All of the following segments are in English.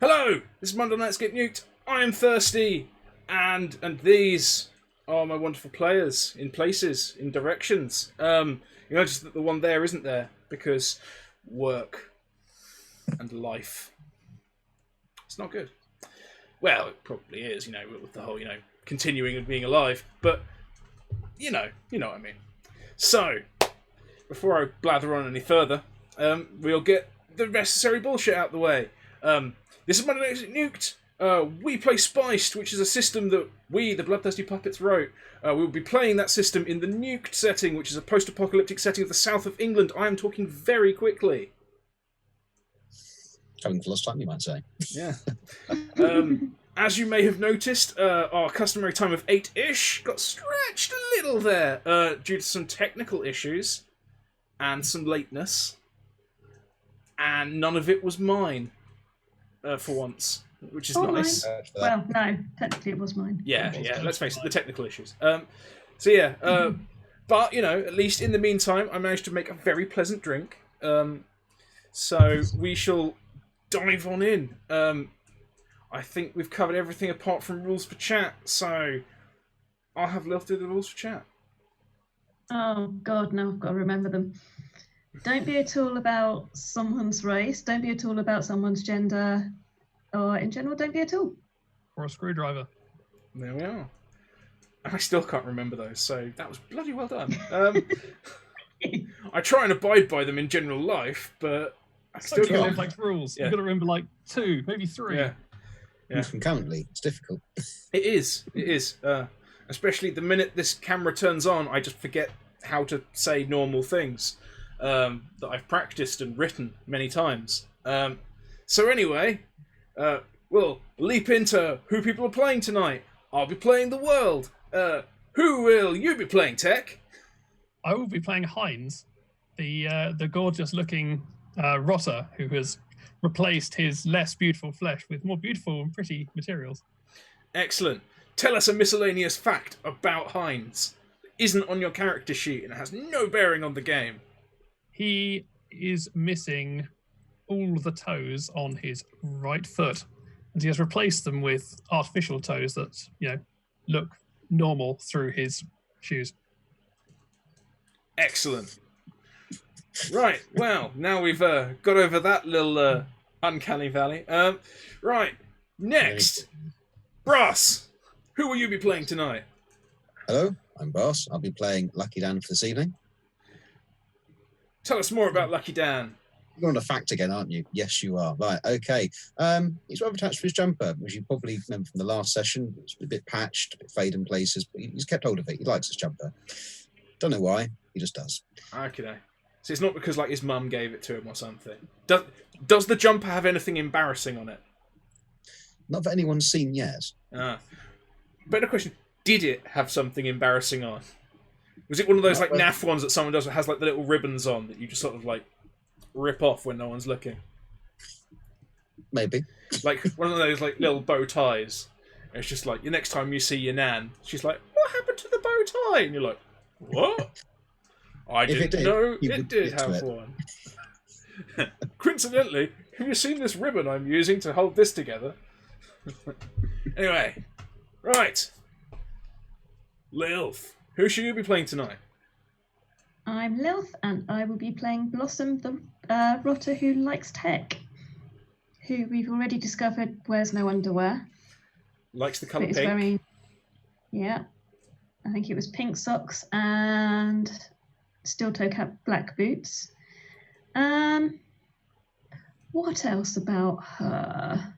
Hello, this is Monday Nights Get Nuked. I am thirsty, and these are my wonderful players in places, in directions. You notice that the one there isn't there because work and life. It's not good. Well, it probably is, with the whole, continuing and being alive. But you know what I mean. So, before I blather on any further, we'll get the necessary bullshit out the way. This is Monday Nights Get Nuked. We play Spiced, which is a system that we, the Bloodthirsty Puppets, wrote. We will be playing that system in the Nuked setting, which is a post-apocalyptic setting of the south of England. I am talking very quickly. Having the lost time, you might say. Yeah. As you may have noticed, our customary time of 8-ish got stretched a little there due to some technical issues and some lateness. And none of it was mine, for once, which is nice. Well, no, technically it was mine. Yeah, let's face it, the technical issues. But, at least in the meantime, I managed to make a very pleasant drink. So we shall dive on in. I think we've covered everything apart from rules for chat, so I'll have Lilth do the rules for chat. Oh, God, now I've got to remember them. Don't be at all about someone's race. Don't be at all about someone's gender. Or in general, don't be at all. Or a screwdriver. There we are. I still can't remember those, so that was bloody well done. I try and abide by them in general life, but I still can't. Complex rules. You've got to remember 2, maybe 3. Yeah. Concurrently, it's difficult. It is. Especially the minute this camera turns on, I just forget how to say normal things. That I've practiced and written many times. So anyway, we'll leap into who people are playing tonight. I'll be playing the world. Who will you be playing, Tech? I will be playing Heinz, the gorgeous-looking rotter who has replaced his less beautiful flesh with more beautiful and pretty materials. Excellent. Tell us a miscellaneous fact about Heinz that isn't on your character sheet and has no bearing on the game. He is missing all the toes on his right foot, and he has replaced them with artificial toes that, look normal through his shoes. Excellent. Right, well, now we've got over that little uncanny valley. Right, next, Brass. Who will you be playing tonight? Hello, I'm Brass. I'll be playing Lucky Dan for this evening. Tell us more about Lucky Dan. You're on a fact again, aren't you? Yes, you are. Right, okay. He's rather attached to his jumper, which you probably remember from the last session. It's a bit patched, a bit faded in places, but he's kept hold of it. He likes his jumper. Don't know why, he just does. Okay. So it's not because his mum gave it to him or something. Does the jumper have anything embarrassing on it? Not that anyone's seen yet. Better question, did it have something embarrassing on? Was it one of those naff ones that someone does that has the little ribbons on that you just sort of rip off when no one's looking? Maybe. One of those little bow ties. It's just the next time you see your nan, she's like, "What happened to the bow tie?" And you're like, "What?" I didn't know it did have one. Coincidentally, have you seen this ribbon I'm using to hold this together? Anyway, right. Lilth. Who should you be playing tonight? I'm Lilth, and I will be playing Blossom, the rotter who likes tech, who we've already discovered wears no underwear. Likes the colour pink. Yeah. I think it was pink socks and steel-toe cap black boots. What else about her?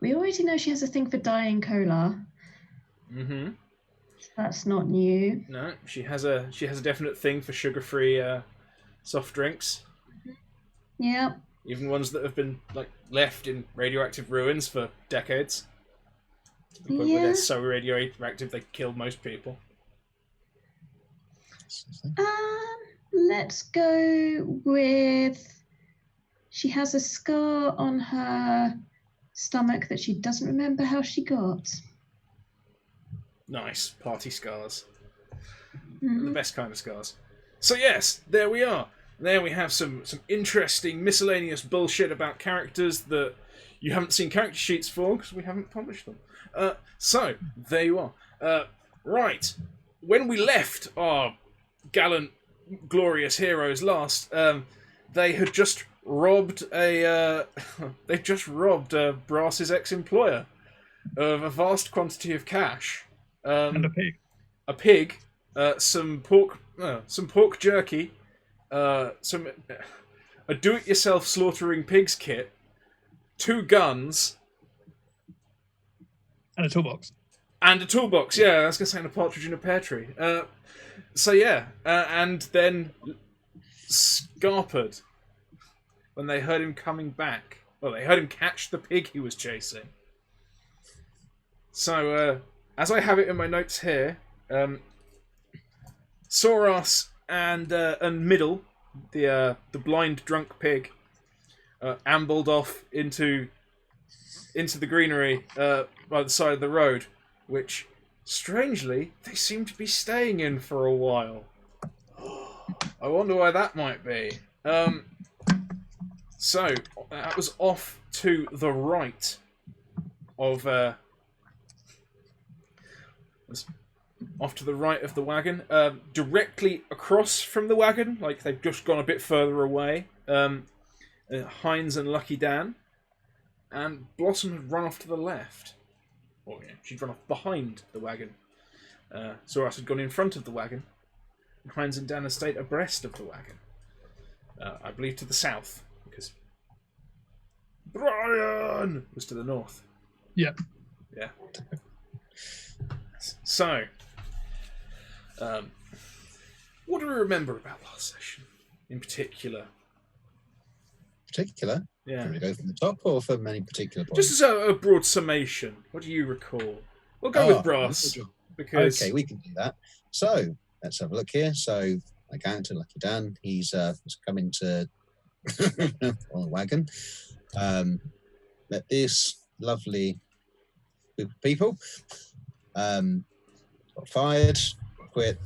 We already know she has a thing for dyeing cola. Mm-hmm. That's not new. No, she has a definite thing for sugar-free soft drinks. Yeah. Even ones that have been left in radioactive ruins for decades. To the point where they're so radioactive they killed most people. Let's go with. She has a scar on her stomach that she doesn't remember how she got. Nice. Party scars. Mm-hmm. The best kind of scars. So yes, there we are. There we have some interesting miscellaneous bullshit about characters that you haven't seen character sheets for because we haven't published them. So there you are. Right, when we left our gallant, glorious heroes last, they had just robbed Brass's ex-employer of a vast quantity of cash. And a pig. A pig, some pork jerky, a do-it-yourself slaughtering pigs kit, 2 guns, And a toolbox. and a toolbox. Yeah, I was going to say, and a partridge in a pear tree. So yeah, and then scarpered when they heard him coming back. Well, they heard him catch the pig he was chasing. So, as I have it in my notes here, Soros and Middle, the blind drunk pig, ambled off into the greenery by the side of the road, which, strangely, they seem to be staying in for a while. I wonder why that might be. So that was off to the right of the wagon, directly across from the wagon, like they've just gone a bit further away. Heinz and Lucky Dan, and Blossom had run off to the left. Or yeah, she'd run off behind the wagon. Soras had gone in front of the wagon, and Heinz and Dan had stayed abreast of the wagon. I believe to the south, because Brian was to the north. Yeah. Yeah. So, what do we remember about last session, in particular? Particular? Yeah. Can we go from the top or from any particular point? Just as a broad summation, what do you recall? We'll go with Brass, because... Okay, we can do that. So, let's have a look here. So, my character, Lucky Dan, he's coming to on a wagon. Met this lovely group of people. Got fired, quit,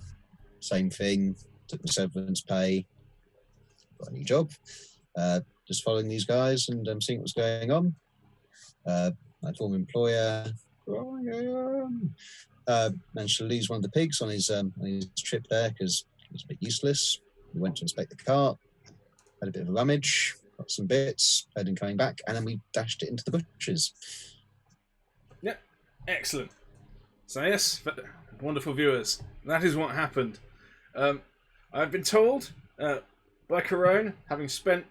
same thing, took the severance pay, got a new job. Just following these guys and seeing what's going on. My former employer, managed to lose one of the pigs on his trip there because it was a bit useless. We went to inspect the cart, had a bit of a rummage, got some bits, heard him coming back, and then we dashed it into the bushes. Yeah, excellent. So yes, wonderful viewers, that is what happened. I've been told by Corone, having spent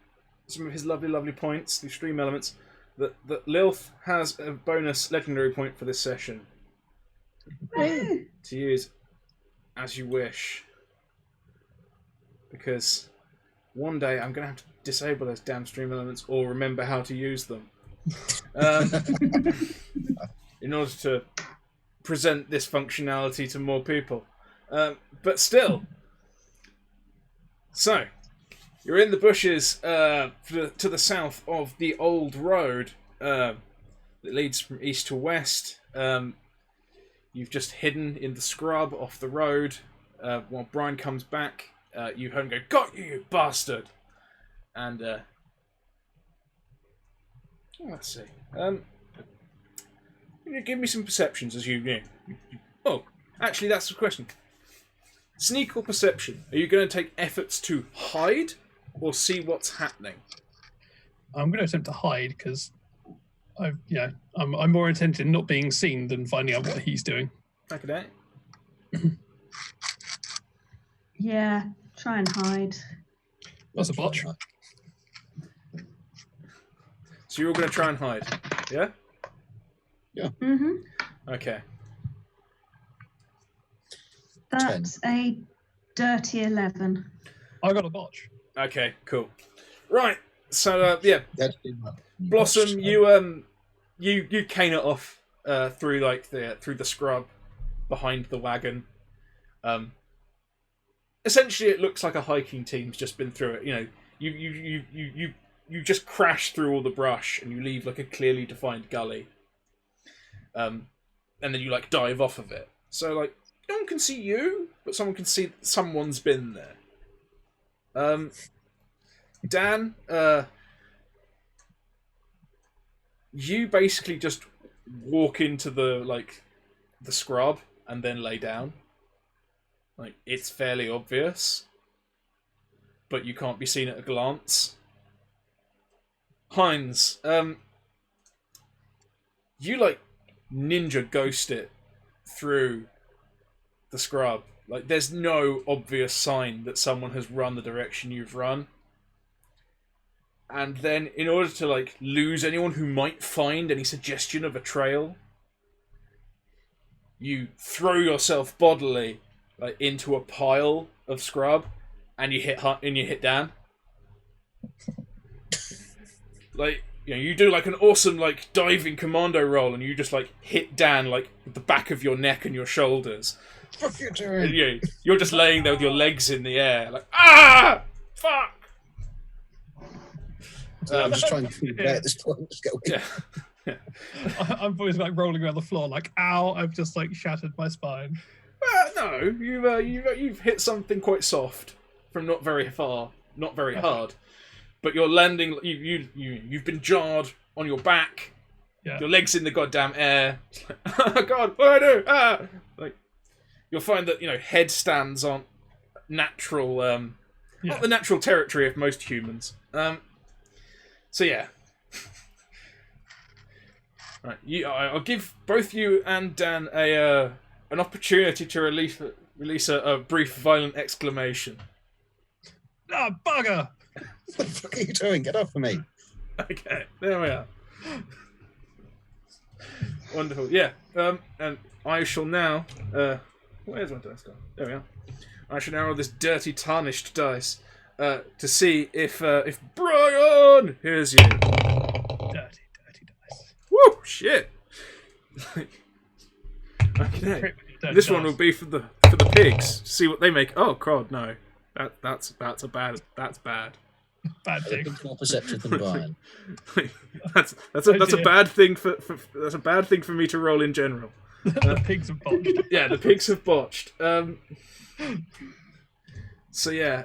some of his lovely points, the extreme elements, that Lilth has a bonus legendary point for this session. To use as you wish. Because one day I'm going to have to disable those damn stream elements or remember how to use them. In order to present this functionality to more people. But still. So, you're in the bushes to the south of the old road that leads from east to west. You've just hidden in the scrub off the road. While Brian comes back, you heard him go, "Got you, you bastard!" And, let's see. Give me some perceptions as you... Oh, actually, that's the question. Sneak or perception? Are you going to take efforts to hide or see what's happening? I'm going to attempt to hide because I'm more intent in not being seen than finding out what he's doing. Back of that. Yeah, try and hide. That's a botch. So you're all going to try and hide, yeah? Yeah. Mm-hmm. Okay. That's a dirty 11. I got a botch. Okay, cool. Right. So yeah, That's been my Blossom, you cane it off through the scrub behind the wagon. Essentially, it looks like a hiking team's just been through it. You know, you just crash through all the brush and you leave like a clearly defined gully. And then you like dive off of it. So like no one can see you, but someone can see that someone's been there. Dan, you basically just walk into the scrub and then lay down. Like, it's fairly obvious, but you can't be seen at a glance. Heinz, you like ninja ghost it through the scrub. Like, there's no obvious sign that someone has run the direction you've run. And then, in order to like lose anyone who might find any suggestion of a trail, you throw yourself bodily like into a pile of scrub, and you hit Dan. Like, you know, you do like an awesome like diving commando roll, and you just like hit Dan like with the back of your neck and your shoulders. What are you doing? And you're just laying there with your legs in the air, like fuck. I'm just trying to figure out at this point. Just go away. Yeah. I'm always like rolling around the floor, like, ow! I've just like shattered my spine. No, you've hit something quite soft from not very far, not very hard, but you're landing. You've been jarred on your back. Yeah. Your legs in the goddamn air. Oh God, what do I do? Like, you'll find that headstands aren't natural. Not the natural territory of most humans. So yeah. Right, I'll give both you and Dan an opportunity to release a brief, violent exclamation. Ah, bugger! What the fuck are you doing? Get off of me! Okay, there we are. Wonderful, yeah. And I shall now. Where's my dice gone? There we are. I shall now roll this dirty, tarnished dice to see if Brian hears you. Dirty dice. Woo! Shit. Okay. This one will be for the pigs. See what they make. Oh God, no. That's bad. Bad thing. More perceptive than Brian. that's a bad thing that's a bad thing for me to roll in general. The pigs have botched. Yeah, the pigs have botched. So yeah.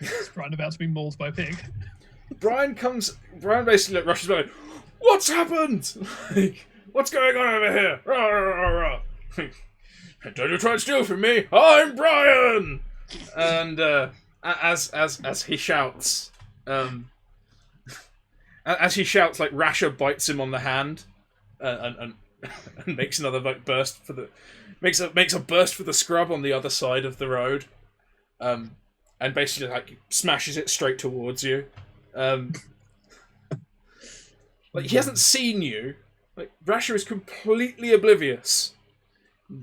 Is Brian about to be mauled by a pig? Brian basically rushes by. What's happened? Like, what's going on over here? Rah, rah, rah, rah. Don't you try and steal from me? I'm Brian. And as he shouts, like Rasher bites him on the hand, and makes another burst for the makes a burst for the scrub on the other side of the road, and basically like smashes it straight towards you. Like, he hasn't seen you. Like, Rasher is completely oblivious.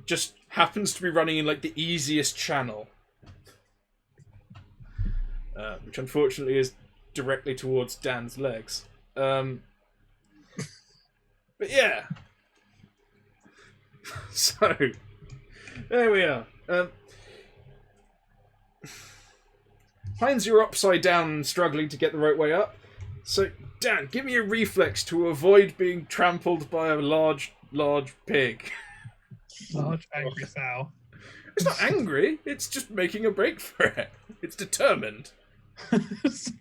Just happens to be running in like the easiest channel, which unfortunately is directly towards Dan's legs. But yeah. So there we are. Heinz, you're upside down and struggling to get the right way up. So Dan, give me a reflex to avoid being trampled by a large pig. Large angry sow. It's not angry, it's just making a break for it. It's determined.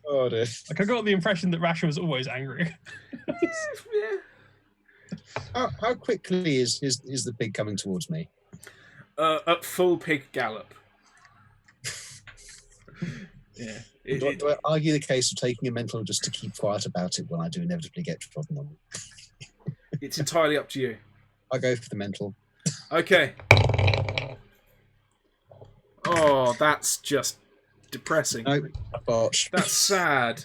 Oh dear. Like, I got the impression that Rasher was always angry. Yeah. How quickly is the pig coming towards me? At full pig gallop. Yeah. Do I argue the case of taking a mental just to keep quiet about it when I do inevitably get trodden on? It's entirely up to you. I go for the mental. Okay. Oh, that's just depressing. No, botch. That's sad.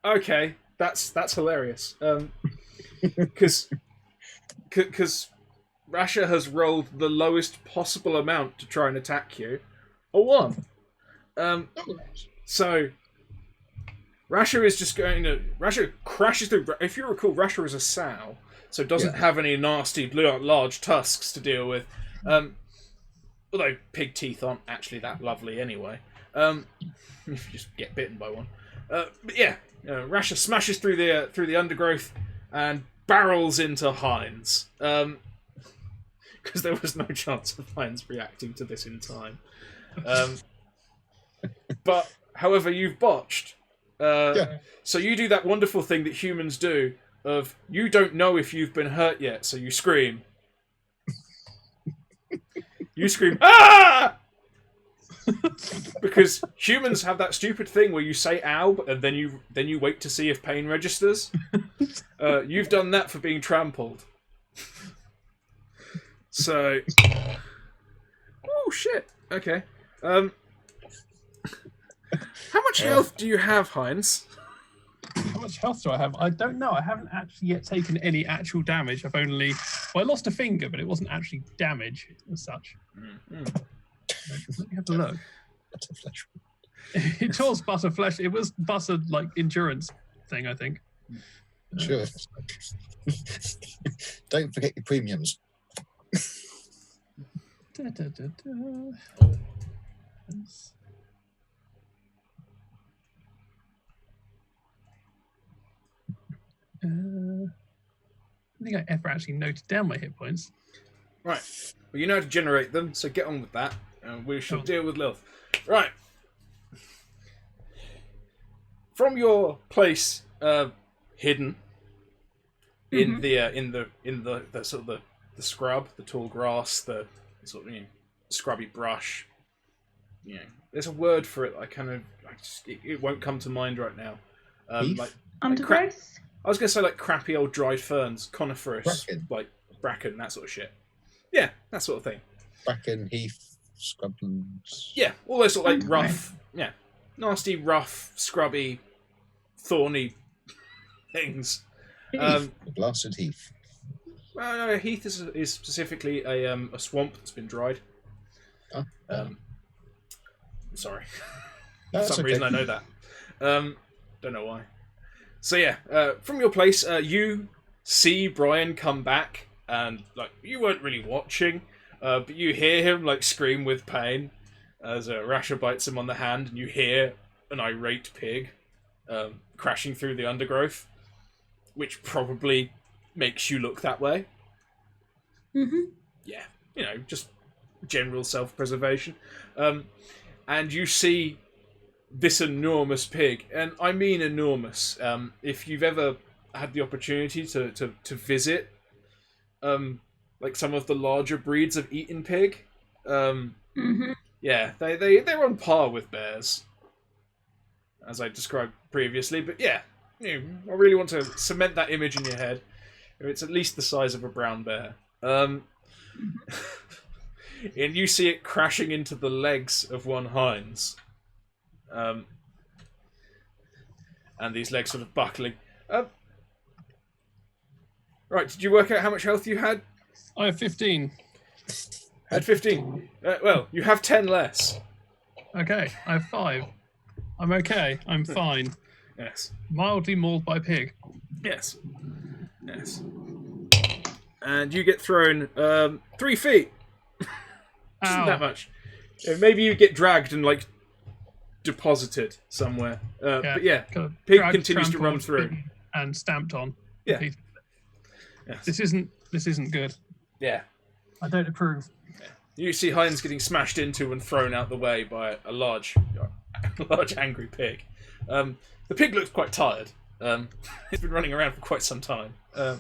Okay, that's hilarious. Because Rasher has rolled the lowest possible amount to try and attack you, a 1. So Rasher is just going to... Rasher crashes through... If you recall, Rasher is a sow, so doesn't have any nasty large tusks to deal with. Although pig teeth aren't actually that lovely anyway. If you just get bitten by one. But yeah, Rasher smashes through the undergrowth and barrels into Heinz. because there was no chance of Heinz reacting to this in time. But, however, you've botched. So you do that wonderful thing that humans do of you don't know if you've been hurt yet, so you scream. You scream, ah! Because humans have that stupid thing where you say ow, and then you wait to see if pain registers. You've done that for being trampled. So, oh shit. Okay. How much health do you have, Heinz? How much health do I have? I don't know. I haven't actually yet taken any actual damage. I've only... Well, I lost a finger, but it wasn't actually damage as such. Let me have a look. Butterflesh. It was butterflesh. It was butter, like, endurance thing, I think. Sure. Don't forget your premiums. I don't think I ever actually noted down my hit points. Right. Well, you know how to generate them, so get on with that, and we shall Cool. deal with Lilth. Right. From your place, hidden in the sort of the scrub, the tall grass, the sort of scrubby brush. There's a word for it. It won't come to mind right now. Like Undergrowth? I was going to say like crappy old dried ferns, coniferous, Bracken. like bracken, that sort of shit. Yeah, that sort of thing. Bracken, heath, scrublands. Yeah, all those sort of like Undergrowth. rough, nasty, rough, scrubby, thorny things. Blasted heath. Well, no, heath is specifically a swamp that's been dried. Oh. Sorry, No, for that's some okay. reason I know that. Don't know why. So yeah, from your place, you see Brian come back, and like you weren't really watching, but you hear him like scream with pain as Rasher bites him on the hand, and you hear an irate pig crashing through the undergrowth, which probably makes you look that way. Yeah, just general self-preservation. And you see this enormous pig, and I mean enormous. If you've ever had the opportunity to visit like some of the larger breeds of eaten pig, yeah, they're on par with bears, as I described previously. But yeah, I really want to cement that image in your head. It's at least the size of a brown bear. And you see it crashing into the legs of one Heinz. And these legs sort of buckling. Right, did you work out how much health you had? I have 15. Had 15. Well, you have 10 less. Okay, I have 5. I'm okay. I'm fine. Yes. Mildly mauled by pig. Yes. Yes. And you get thrown 3 feet. Isn't Ow. that much. Maybe you get dragged and like deposited somewhere. But yeah, kind of pig dragged, continues to run trampled, through. bitten, and stamped on. Yeah. Yes. This isn't good. Yeah. I don't approve. You see Heinz getting smashed into and thrown out the way by a large angry pig. The pig looks quite tired. It's been running around for quite some time. Yeah,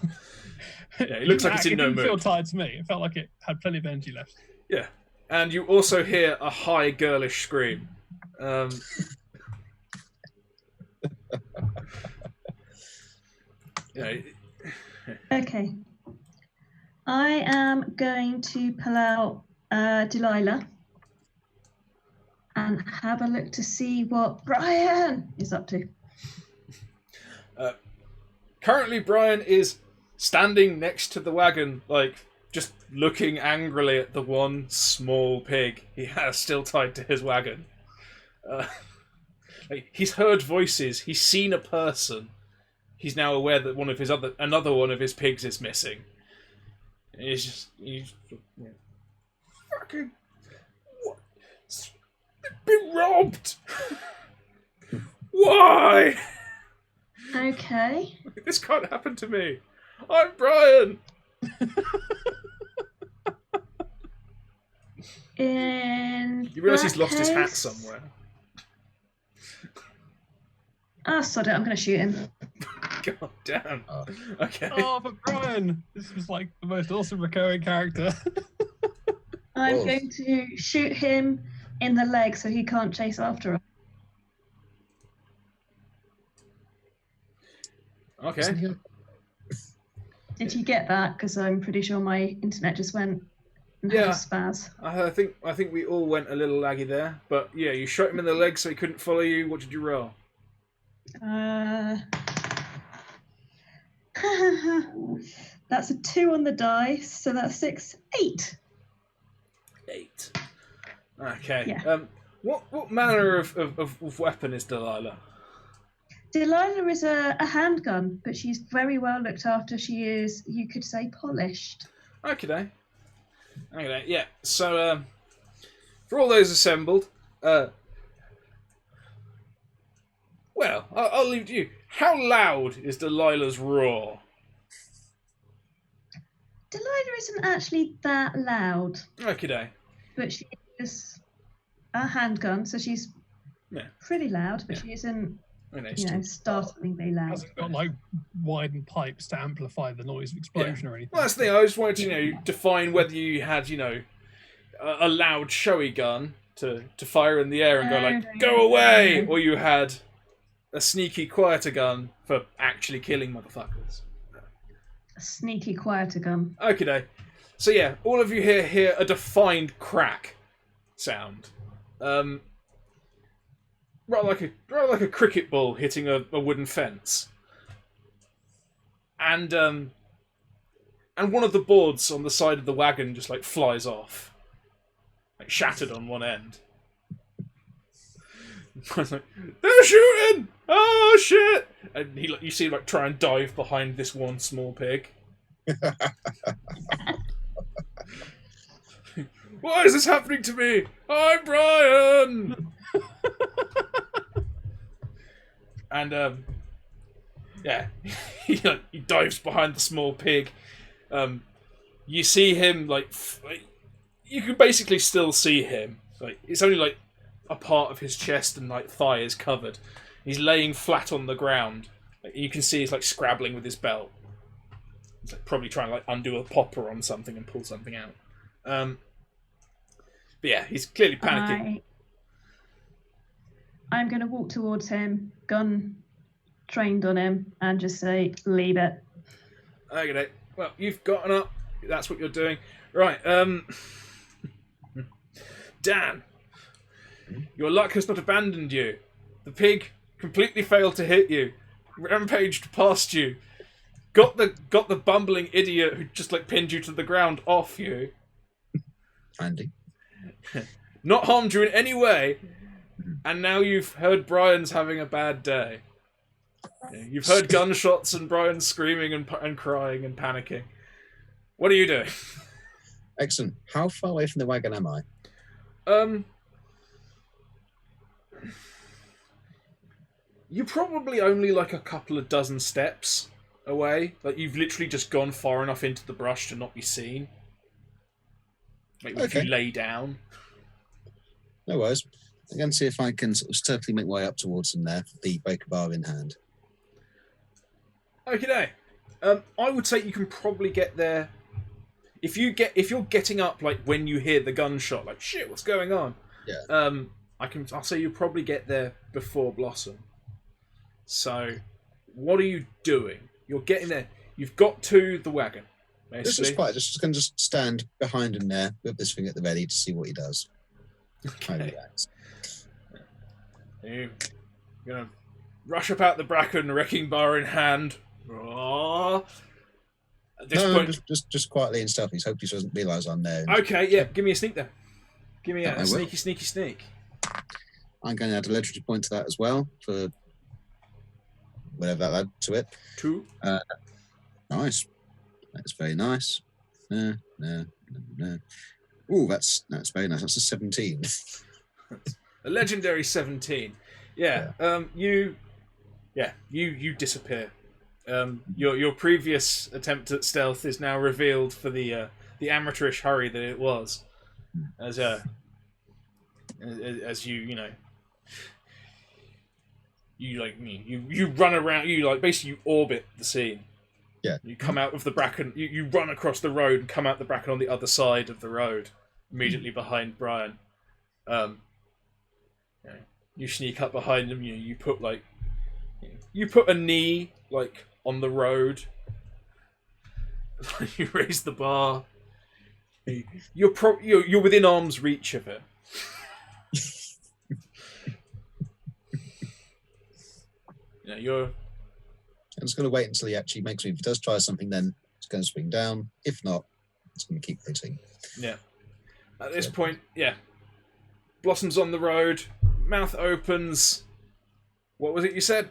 it looks like it's in no It didn't feel mood. tired to me. It felt like it had plenty of energy left. Yeah, and you also hear a high girlish scream. Okay. I am going to pull out Delilah and have a look to see what Brian is up to. Currently, Brian is standing next to the wagon, like, just looking angrily at the one small pig he has still tied to his wagon. Like, he's heard voices, he's seen a person. He's now aware that another one of his pigs is missing. And he's fucking, what? They've been robbed! Why? Okay. This can't happen to me. I'm Brian. In You realise he's that lost his hat case- somewhere. Ah, sod it, I'm going to shoot him. God damn. Oh. Okay. Oh, but Brian, this was like the most awesome recurring character. I'm Balls. going to shoot him in the leg so he can't chase after us. Okay. Did you get that? Because I'm pretty sure my internet just went and Yeah. had a spaz. I think we all went a little laggy there, but yeah, you shot him in the leg so he couldn't follow you. What did you roll? That's a 2 on the dice, so that's 6, 8. 8. Okay. Yeah. What manner of weapon is Delilah? Delilah is a handgun, but she's very well looked after. She is, you could say, polished. Okay. Yeah. So, for all those assembled, well, I'll leave it to you. How loud is Delilah's roar? Delilah isn't actually that loud, Okay. but she is a handgun, so she's Yeah. pretty loud, but Yeah. she isn't, Okay. startlingly loud. Hasn't got like widened pipes to amplify the noise of explosion or anything. Well, that's the thing. I just wanted to, define whether you had, a loud, showy gun to fire in the air and go like, No, "Go no, away," no. or you had a sneaky, quieter gun for actually killing motherfuckers. A sneaky, quieter gun. Okay. So yeah, all of you hear a defined crack sound. Rather like a cricket ball hitting a wooden fence. And one of the boards on the side of the wagon just like flies off. Like shattered on one end. I was like, "They're shooting! Oh shit!" And you see him like try and dive behind this one small pig. Why is this happening to me? I'm Brian! And yeah, he dives behind the small pig. You see him like you can basically still see him. Like it's only like a part of his chest and like thigh is covered. He's laying flat on the ground. Like, you can see he's like scrabbling with his belt. He's like probably trying to like undo a popper on something and pull something out. But yeah, he's clearly panicking. I'm going to walk towards him, gun trained on him, and just say, "Leave it." Okay, well, you've gotten up. That's what you're doing. Right, Dan, your luck has not abandoned you. The pig completely failed to hit you, rampaged past you, got the bumbling idiot who just like pinned you to the ground off you, Andy. not harmed you in any way, and now you've heard Brian's having a bad day. You've heard gunshots and Brian screaming and crying and panicking. What are you doing? Excellent. How far away from the wagon am I? You're probably only like a couple of dozen steps away. Like you've literally just gone far enough into the brush to not be seen. Like if Okay. you lay down. No worries. I'm going to see if I can sort of stealthily make my way up towards them there, the Baker bar in hand. Okay. I would say you can probably get there. If you're getting up like when you hear the gunshot, like shit, what's going on? Yeah. I'll say you probably get there before Blossom. So, what are you doing? You're getting there. You've got to the wagon. This Basically. is quiet. Just going to stand behind him there with this thing at the ready to see what he does. How he Okay. reacts. You're gonna rush up out the bracken, wrecking bar in hand. Oh. At this No, point, just quietly and stealthy. Hope he doesn't realise I'm there. okay, yeah, give me a sneak then. Give me Yeah, I a will. sneak. I'm going to add a literature point to that as well for whatever that add to it. 2. Nice. That's very nice. No. Ooh, that's very nice. That's a 17. A legendary 17. Yeah. You disappear. Your previous attempt at stealth is now revealed for the amateurish hurry that it was. as you run around, basically you orbit the scene. Yeah. You come out of the bracken, you run across the road and come out the bracken on the other side of the road, immediately behind Brian. You sneak up behind him, you put a knee on the road. You raise the bar. You're within arm's reach of it. I'm just going to wait until he actually makes me. If he does try something, then it's going to swing down. If not, it's going to keep hitting. Yeah. At this point, Blossom's on the road. Mouth opens. What was it you said?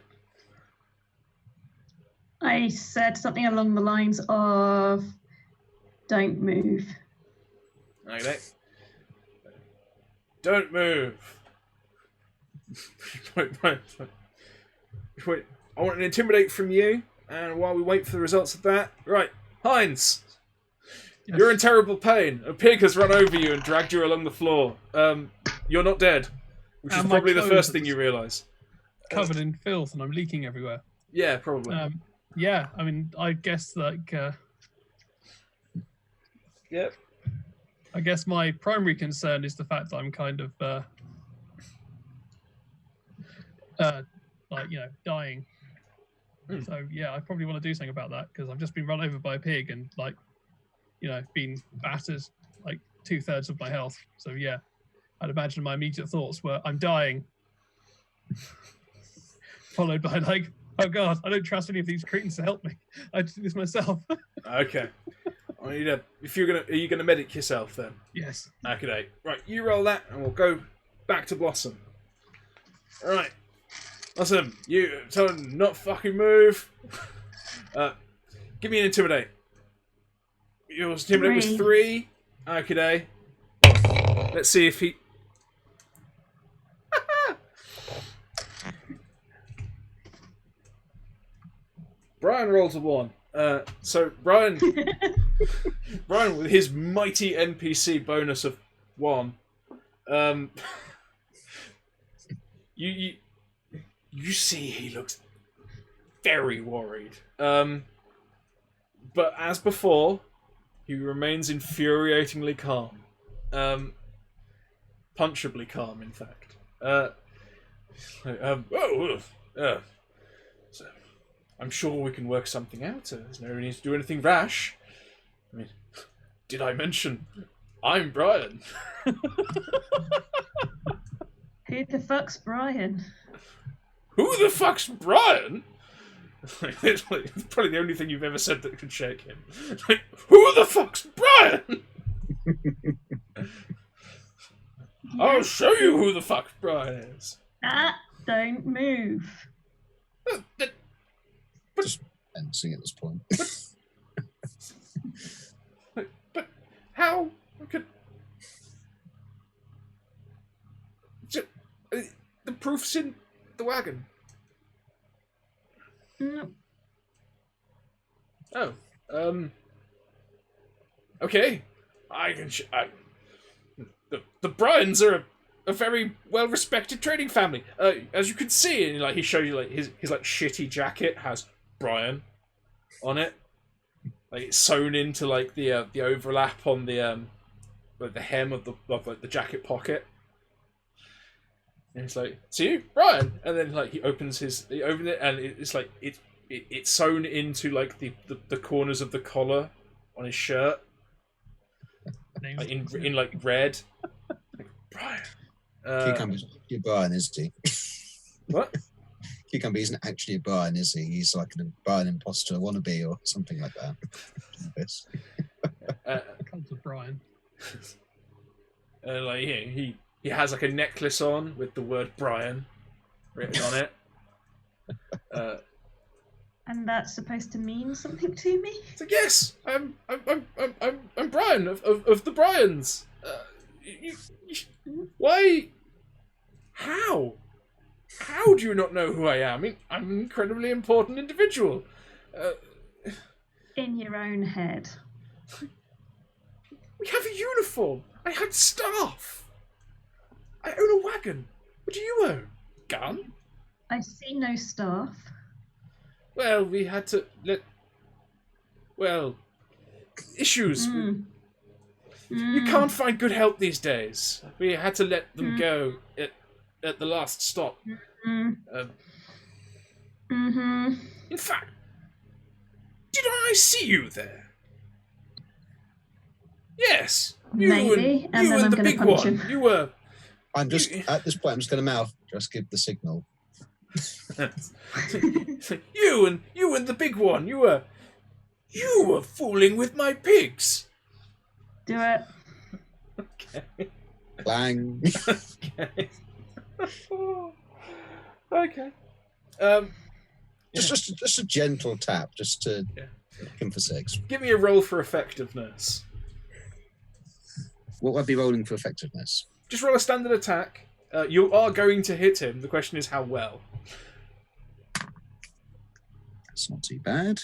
I said something along the lines of, "Don't move." Okay. Don't move. Wait. I want an intimidate from you, and while we wait for the results of that, right, Heinz, Yes. you're in terrible pain. A pig has run over you and dragged you along the floor. You're not dead, which is And my probably the clothes first are thing you realise. Covered in filth and I'm leaking everywhere. Yeah, probably. Yeah, I mean, I guess Yep. I guess my primary concern is the fact that I'm kind of dying. So yeah, I probably want to do something about that because I've just been run over by a pig and been battered 2/3 of my health. So yeah, I'd imagine my immediate thoughts were I'm dying, followed by oh god, I don't trust any of these cretins to help me. I do this myself. Okay. I need are you gonna medic yourself then? Yes. Okay. Right, you roll that, and we'll go back to Blossom. All right. Blossom, you tell him not fucking move. Give me an intimidate. Your intimidate was 3. Okay. Let's see if he. Brian rolls a 1. So Brian with his mighty NPC bonus of 1, you see he looks very worried. But as before, he remains infuriatingly calm. Punchably calm, in fact. So I'm sure we can work something out. There's no need to do anything rash. I mean, did I mention I'm Brian? Who the fuck's Brian? Who the fuck's Brian? It's probably the only thing you've ever said that could shake him. Who the fuck's Brian? I'll show you who the fuck Brian is. Don't move. Just fencing at this point. But how could the proof's in the wagon? No. Oh, okay. The Bryans are a very well-respected trading family. As you can see, and he shows you his shitty jacket has Brian on it. It's sewn into the overlap on the hem of the jacket pocket. And it's it's you, Brian. And then he opens it, and it's sewn into the corners of the collar on his shirt, in red. Brian. Cucumber's actually a Brian, is he? What? Cucumber isn't actually a Brian, is he? He's like a Brian imposter wannabe or something like that. Cult of Brian. He has a necklace on with the word Brian written on it. And that's supposed to mean something to me? So yes, I'm Brian of the Bryans. Why? How? How do you not know who I am? I mean, I'm an incredibly important individual. In your own head. We have a uniform. I had staff. I own a wagon. What do you own? Gun? I see no staff. Well, we had to let. Well, issues. You can't find good help these days. We had to let them go at the last stop. In fact, did I see you there? Yes. Maybe, and then I'm the gonna big punch one. him. You were. I'm just at this point. I'm just going to mouth. Just give the signal. You and the big one. You were fooling with my pigs. Do it. Okay. Clang. Okay. Okay. Just a gentle tap, just to him for 6. Give me a roll for effectiveness. What would I be rolling for effectiveness? Just roll a standard attack. You are going to hit him. The question is how well. That's not too bad.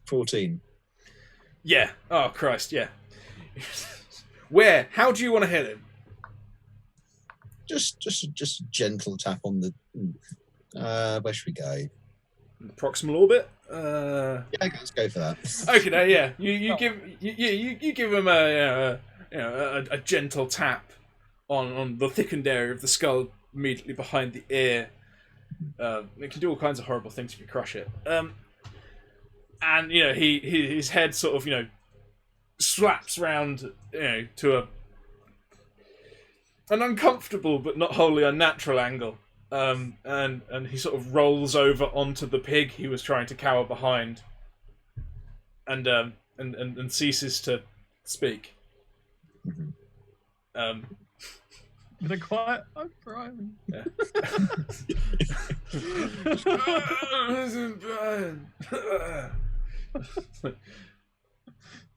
$14. Yeah. Oh Christ. Yeah. Where? How do you want to hit him? Just a gentle tap on the. Where should we go? Proximal orbit. Yeah, let's go for that. Okay. No, yeah. You give him a gentle tap on the thickened area of the skull immediately behind the ear. It can do all kinds of horrible things if you crush it. And his head sort of slaps round to an uncomfortable but not wholly unnatural angle. And he sort of rolls over onto the pig he was trying to cower behind, and ceases to speak. With a quiet, I'm crying. Yeah.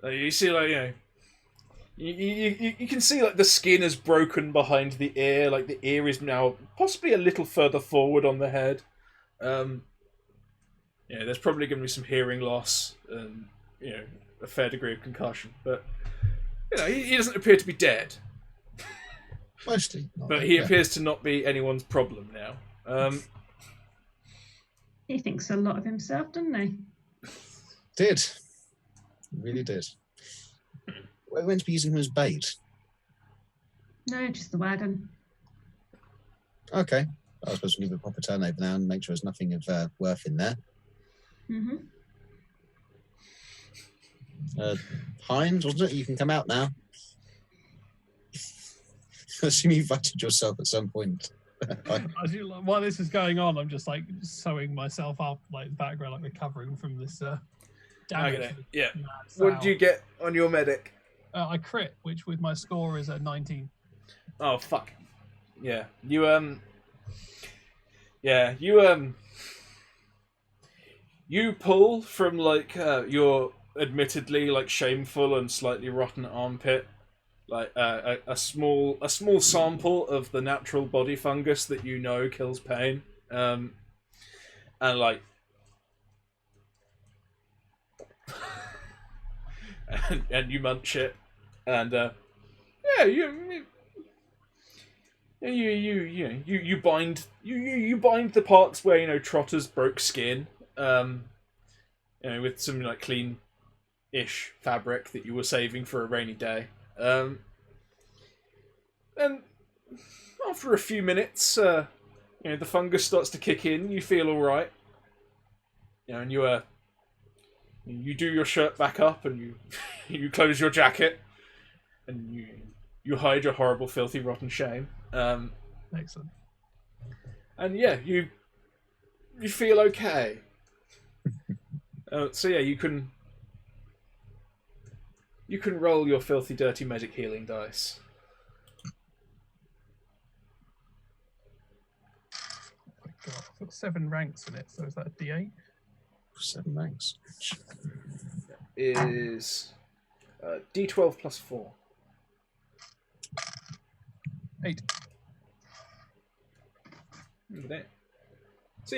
You see, you can see the skin is broken behind the ear. Like the ear is now possibly a little further forward on the head. There's probably going to be some hearing loss and a fair degree of concussion. But he doesn't appear to be dead. Mostly. But he appears to not be anyone's problem now. He thinks a lot of himself, doesn't he? Did. He really did. We're meant to be using him as bait. No, just the wagon. Okay. I was supposed to give it a proper turnover now and make sure there's nothing of worth in there. Heinz, wasn't it? You can come out now. I assume you invited yourself at some point. While this is going on, I'm just sewing myself up, the background, recovering from this damage. Okay. Yeah. What did you get on your medic? I crit, which with my score is a 19. Oh fuck. Yeah. You pull from your admittedly shameful and slightly rotten armpit, a small sample of the natural body fungus that kills pain, and and you munch it, and you bind the parts where Trotters broke skin, with some clean-ish fabric that you were saving for a rainy day, and after a few minutes, the fungus starts to kick in. You feel all right, and you do your shirt back up, and you close your jacket, and you hide your horrible, filthy, rotten shame. Excellent. And you feel okay. So you can roll your filthy, dirty magic healing dice. Oh my God, I've got 7 ranks in it, so is that a D8? 7 ranks. Is D12 plus 4. 8. Look at that. So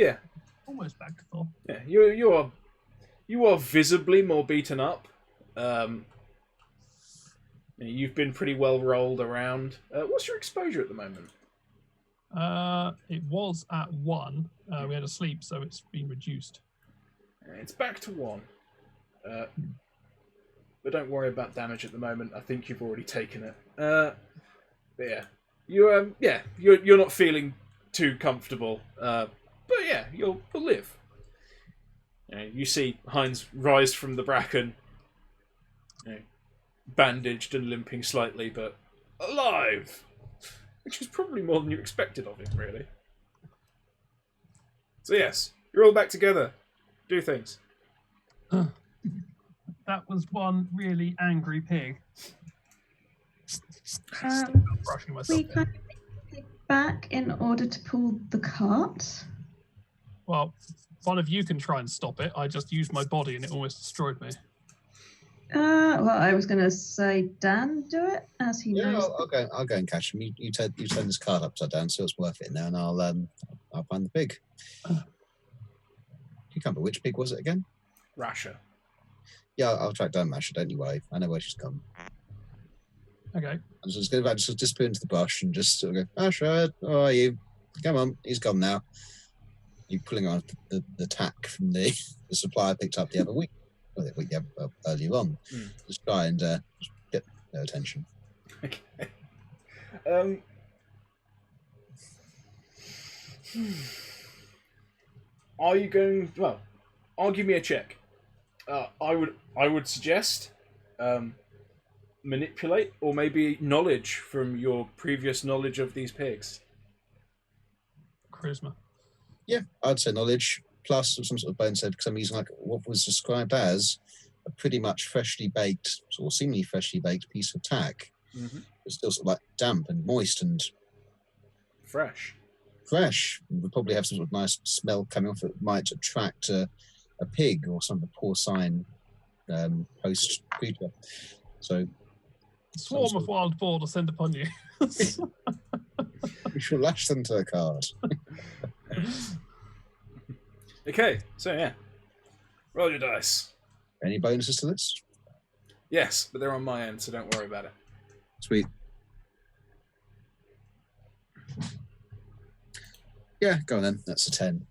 Almost back to full. Yeah, you are visibly more beaten up. You've been pretty well rolled around. What's your exposure at the moment? It was at 1. We had a sleep, so it's been reduced. It's back to 1. But don't worry about damage at the moment. I think you've already taken it. But yeah, you're not feeling too comfortable. But yeah, you'll live. You see Heinz rise from the bracken, bandaged and limping slightly, but alive, which is probably more than you expected of him, really. So yes, you're all back together. Do things. That was one really angry pig. Brushing myself. We kind of pick back in order to pull the cart. Well, one of you can try and stop it. I just used my body and it almost destroyed me. Well, I was going to say Dan do it, as he knows. I'll go and catch him. You turn this card upside down, so it's worth it now, and I'll find the pig. You can't remember which pig was it again? Rasher. Yeah, I'll track down Masha. Don't you worry. I know where she's gone. Okay. I'm just going to disappear into the bush and just sort of go, Masha, where are you? Come on, he's gone now. You pulling on the tack from the supply I picked up the other week. Earlier on. Just try and get their attention. Okay. Are you going? Well, I'll give me a check. I would suggest manipulate or maybe knowledge from your previous knowledge of these pigs. Charisma. Yeah, I'd say knowledge plus some sort of bone set because I'm using like what was described as a pretty much freshly baked or seemingly freshly baked piece of tack. Mm-hmm. It's still sort of like damp and moist and fresh. Would probably have some sort of nice smell coming off it. Might attract a pig or some of the porcine host creature. So, swarm of wild boar descend upon you. We shall lash them to the cart. Okay, so yeah, roll your dice. Any bonuses to this? Yes, but they're on my end, so don't worry about it. Sweet. Yeah, go on then. That's a 10.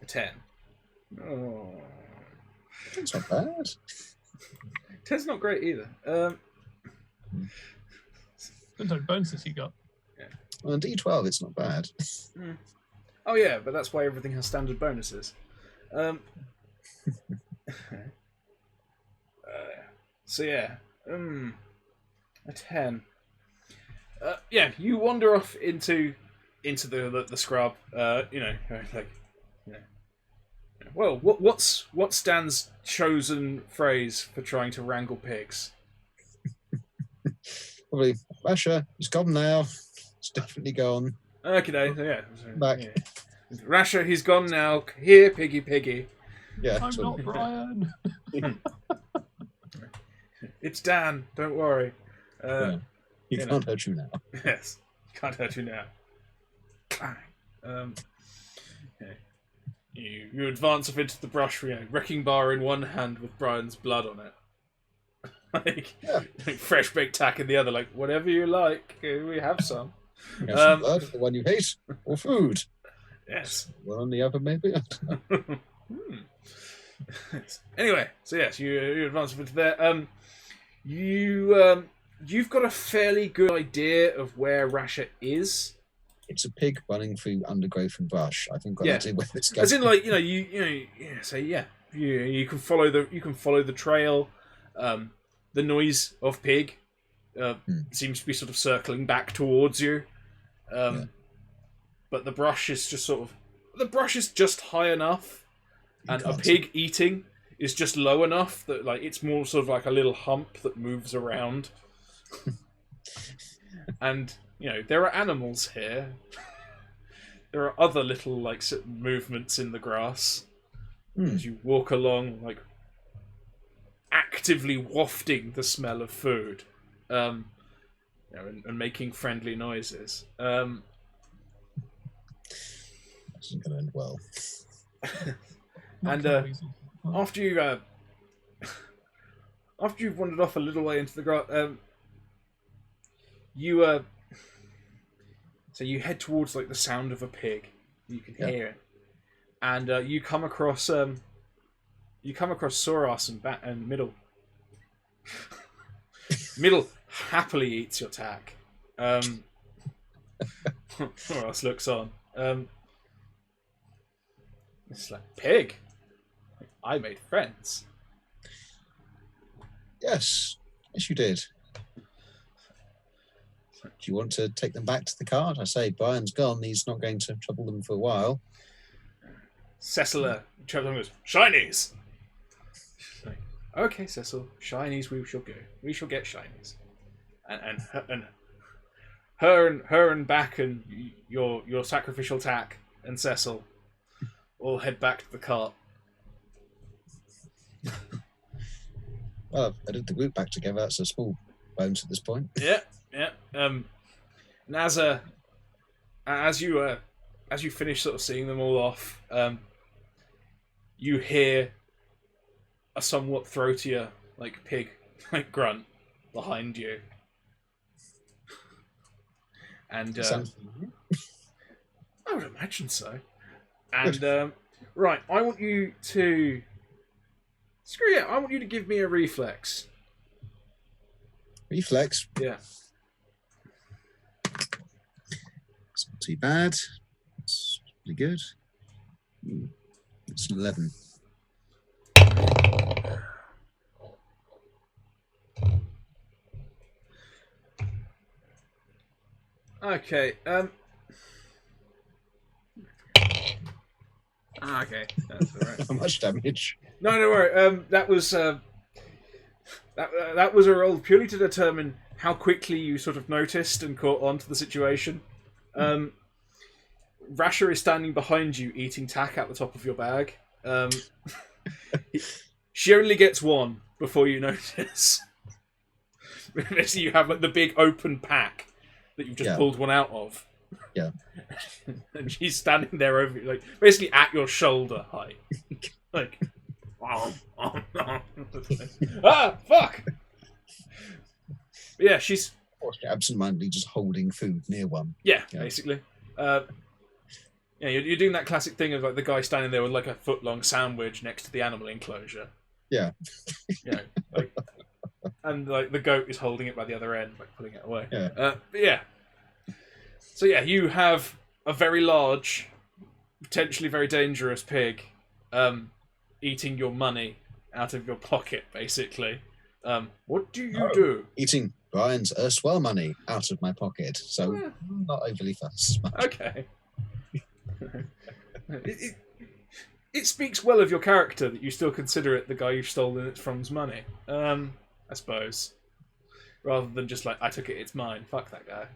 A 10. Oh. That's not bad. 10's not great either. Depends how bonuses you got. Yeah. Well, on D12, it's not bad. Oh yeah, but that's why everything has standard bonuses. So yeah, a 10. Yeah, you wander off into the scrub. Well, what's Dan's chosen phrase for trying to wrangle pigs? Probably Rasher. He's gone now. He's definitely gone. Okay, yeah. Back. Yeah. Rasher, he's gone now. Here, piggy. Yeah. I'm not Brian. It's Dan. Don't worry. He can't hurt you now. Yes, can't hurt you now. You advance off into the brush, wrecking bar in one hand with Brian's blood on it. Like fresh baked tack in the other. Like whatever you like, we have some. Some blood, the one you hate, or food. Yes. One on the other, maybe. Anyway, so yes, you advance into there. You've got a fairly good idea of where Rasher is. It's a pig running through undergrowth and brush. I think I've got an idea where it's going. As in, like you can follow the trail. The noise of pig seems to be sort of circling back towards you. But the brush is just high enough, and a pig eating is just low enough that like it's more sort of like a little hump that moves around. And there are animals here. There are other little like movements in the grass as you walk along, like actively wafting the smell of food, and making friendly noises. This isn't going to end well. And after you've wandered off a little way into the grass, so you head towards like the sound of a pig. You can hear it, and you come across Soras and Middle. Middle happily eats your tack. Soras looks on. It's like, pig. I made friends. Yes, you did. Do you want to take them back to the cart? I say, Brian's gone. He's not going to trouble them for a while. Cecil goes, shinies! Like, okay, Cecil, shinies we shall go. We shall get shinies. And her and Back and your sacrificial tack and Cecil all head back to the cart. Well, I did the group back together. That's a small bonus at this point. Yeah. And as you finish sort of seeing them all off, you hear a somewhat throatier, like pig, like grunt behind you, and I would imagine so. And right, I want you to I want you to give me a reflex. Reflex. Yeah. It's not too bad. It's pretty good. It's an 11. Okay. Okay, that's all right. How much damage? No, don't worry. That was a roll purely to determine how quickly you sort of noticed and caught on to the situation. Rasher is standing behind you, eating tack out the top of your bag. She only gets one before you notice. Basically, you have like the big open pack that you've just pulled one out of. Yeah. And she's standing there over you, like basically at your shoulder height. Like, ah, fuck! Yeah, she's absentmindedly just holding food near one. Yeah, basically. You're doing that classic thing of like the guy standing there with like a foot-long sandwich next to the animal enclosure. Yeah. Like, and like the goat is holding it by the other end, like pulling it away. Yeah. So yeah, you have a very large, potentially very dangerous pig, eating your money out of your pocket, basically. What do you do? Eating Brian's erstwhile money out of my pocket, so I'm not overly fussed. Okay. It speaks well of your character that you still consider it the guy you've stolen it from's money. I suppose. Rather than just like, I took it, it's mine. Fuck that guy.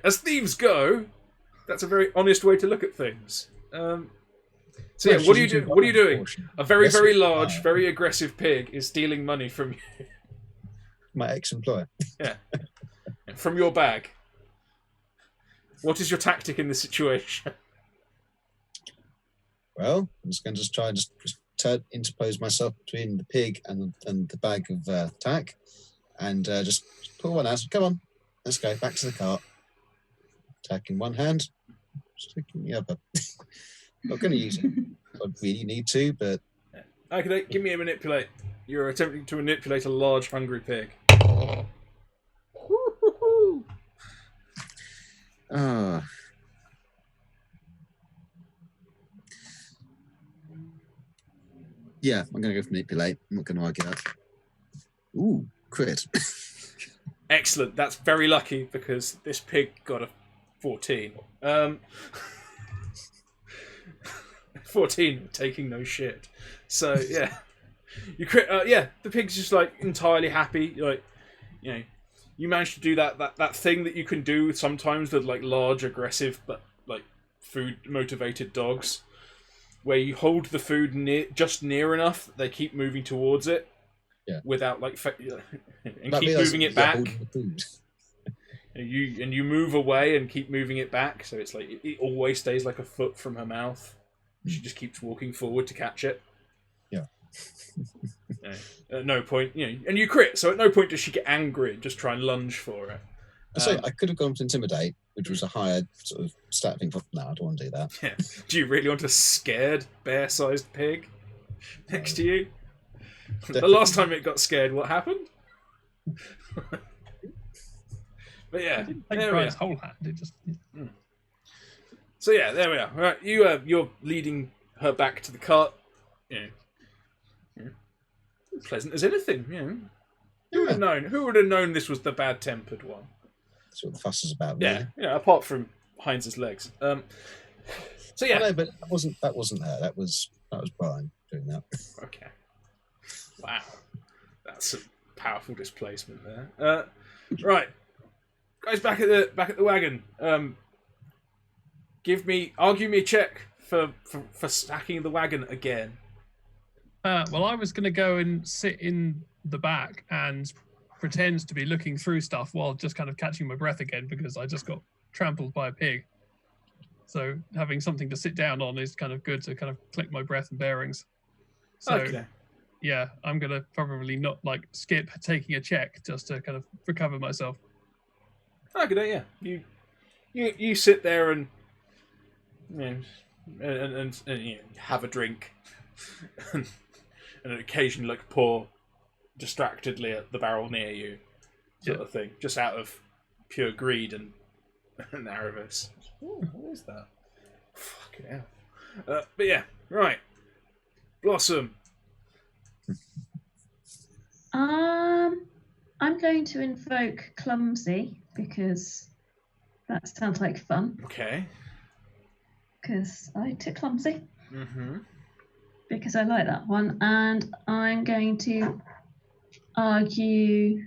As thieves go, that's a very honest way to look at things. So yeah, what are you doing? What are you doing? A very, very large, very aggressive pig is stealing money from you. My ex-employer. Yeah. From your bag. What is your tactic in this situation? Well, I'm just going to try and just interpose myself between the pig and the bag of tack, and just pull one out. Come on, let's go back to the cart. Tack in one hand, stick in the other. Not going to use it. I really need to, but okay, give me a manipulate. You're attempting to manipulate a large, hungry pig. Yeah, I'm going to go for manipulate. I'm not going to argue that. Ooh, crit. Excellent. That's very lucky because this pig got a 14. 14, taking no shit. So yeah, you crit. The pig's just like entirely happy. Like, you managed to do that thing that you can do sometimes with like large, aggressive, but like food motivated dogs, where you hold the food near enough that they keep moving towards it, without like and keep moving it back. And you move away and keep moving it back, so it's like it always stays like a foot from her mouth. She just keeps walking forward to catch it. Yeah. At no point, and you crit, so at no point does she get angry and just try and lunge for it. So I could have gone to intimidate, which was a higher sort of stat thing. No, I don't want to do that. Yeah. Do you really want a scared bear-sized pig next to you? The last time it got scared, what happened? But yeah, I didn't take there we Brian's are. whole hand. It just So yeah, there we are. Right, you're leading her back to the cart. Pleasant as anything. Who would have known? Who would have known this was the bad-tempered one? That's what the fuss is about, really. Yeah. Apart from Heinz's legs. So yeah. No, but that wasn't her. That was Brian doing that. Okay. Wow, that's a powerful displacement there. Right, guys, back at the wagon. Argue me a check for stacking the wagon again. well, I was going to go and sit in the back and pretend to be looking through stuff while just kind of catching my breath again because I just got trampled by a pig. So having something to sit down on is kind of good to kind of collect my breath and bearings. So Okay. yeah, I'm going to probably not skip taking a check just to kind of recover myself. Okay, yeah. You sit there and and have a drink, and occasionally pour distractedly at the barrel near you, sort of thing, just out of pure greed and avarice. Ooh, what is that? Fucking hell. But yeah, right. Blossom. I'm going to invoke clumsy because that sounds like fun. Okay. Because I took clumsy Mm-hmm. because I like that one, and I'm going to argue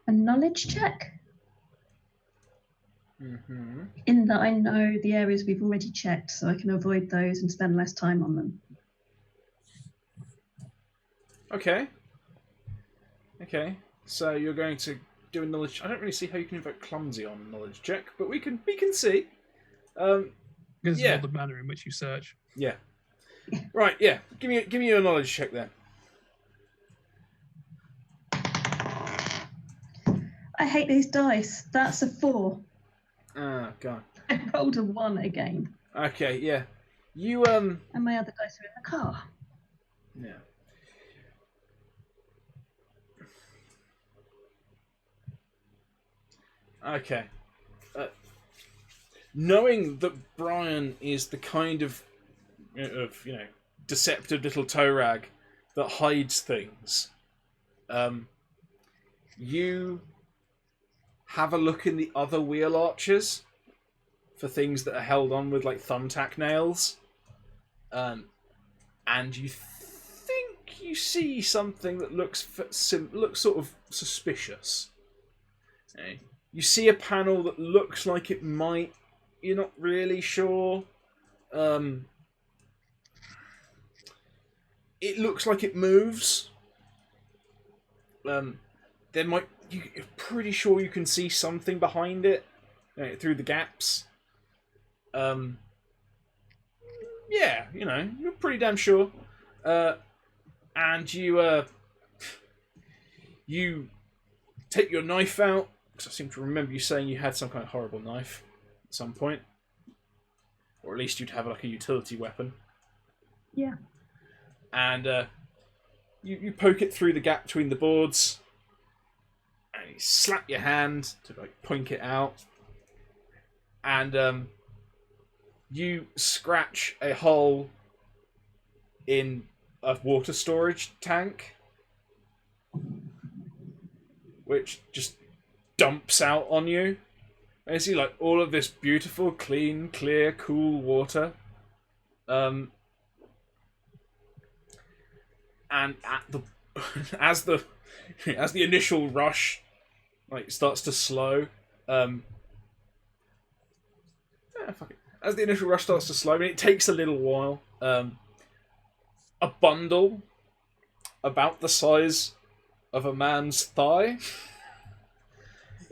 a knowledge check Mm-hmm. in that I know the areas we've already checked, so I can avoid those and spend less time on them. Okay. So you're going to do a knowledge. I don't really see how you can invoke clumsy on a knowledge check, but we can see. Because Yeah. of all the manner in which you search. Yeah. Right. Yeah. Give me a knowledge check then. I hate these dice. That's a 4. Ah, God. I rolled a 1 again, Okay. Yeah. You and my other dice are in the car. Yeah. Okay. Knowing that Brian is the kind of deceptive little toe rag that hides things, you have a look in the other wheel arches for things that are held on with thumbtack nails, and you think you see something that looks sort of suspicious. Okay. You see a panel that looks like it might. You're not really sure. It looks like it moves. You're pretty sure you can see something behind it through the gaps. Yeah, you're pretty damn sure. And you take your knife out, because I seem to remember you saying you had some kind of horrible knife at some point. Or at least you'd have a utility weapon. Yeah. And you poke it through the gap between the boards, and you slap your hand to point it out, and you scratch a hole in a water storage tank, which just dumps out on you. And you see all of this beautiful, clean, clear, cool water. And as the initial rush starts to slow, as the initial rush starts to slow, it takes a little while. A bundle about the size of a man's thigh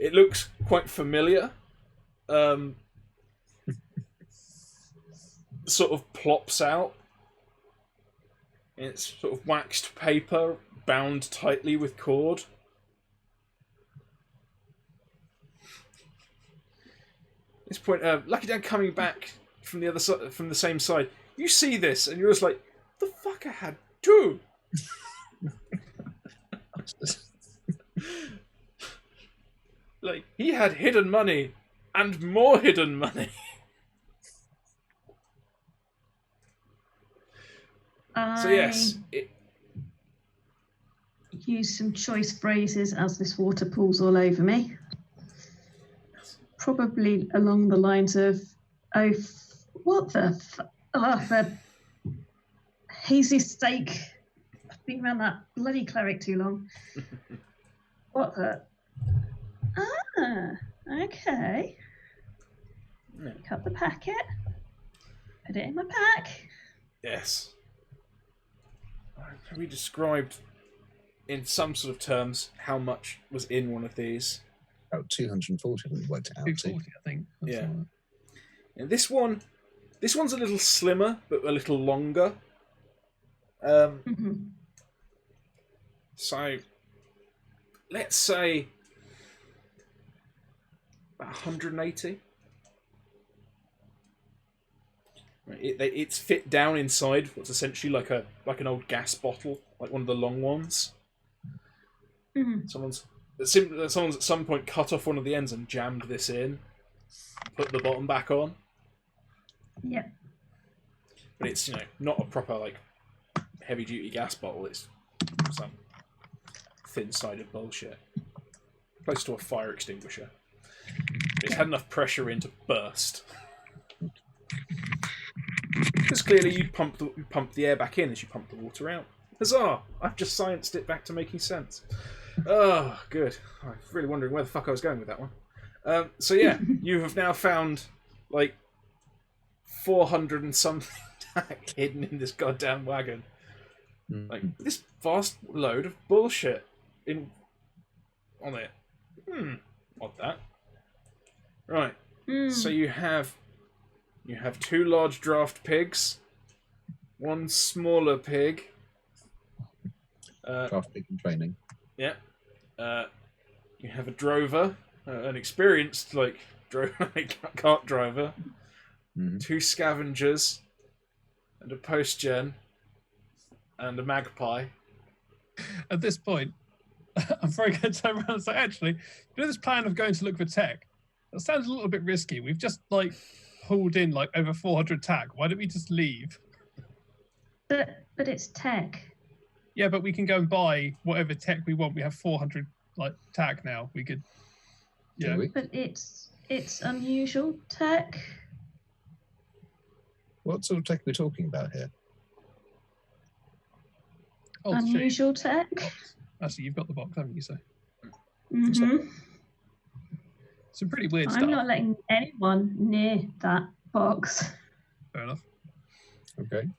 It looks quite familiar. Sort of plops out. It's sort of waxed paper bound tightly with cord. At this point, Lucky Dan coming back from the other side, from the same side. You see this, and you're just like, "The fucker had two." Like, he had hidden money and more hidden money. So yes, use some choice phrases as this water pools all over me. Probably along the lines of, "Oh, what the hazy steak. I've been around that bloody cleric too long. What the? Okay. Pick up the packet. Put it in my pack." Yes. Have we described in some sort of terms how much was in one of these? About 240, we worked it out. 240, I think. That's Yeah. all right. And this one's a little slimmer, but a little longer. So, let's say about 180. It's fit down inside what's essentially like an old gas bottle, like one of the long ones. Someone's at some point cut off one of the ends and jammed this in, put the bottom back on. Yeah. But it's, not a proper like heavy duty gas bottle. It's some thin-sided bullshit, close to a fire extinguisher. It's had enough pressure in to burst. Because clearly you pump the air back in as you pump the water out. Huzzah! I've just scienced it back to making sense. Oh, good. I was really wondering where the fuck I was going with that one. So yeah, you have now found like 400 and something tack hidden in this goddamn wagon. Like this vast load of bullshit on it. Odd that. Right. So you have two large draft pigs, one smaller pig. Draft pig in training. Yeah. You have a drover, an experienced cart driver, two scavengers, and a post-gen, and a magpie. At this point, I'm very going to turn around and say, actually, this plan of going to look for tech, that sounds a little bit risky. We've just hauled in over 400 tack. Why don't we just leave? But it's tech. Yeah, but we can go and buy whatever tech we want. We have 400 tack now. We could. Yeah. But it's unusual tech. What sort of tech are we talking about here? Oh, unusual tech. Actually, you've got the box, haven't you? So. Some pretty weird stuff. I'm not letting anyone near that box. Fair enough. Okay.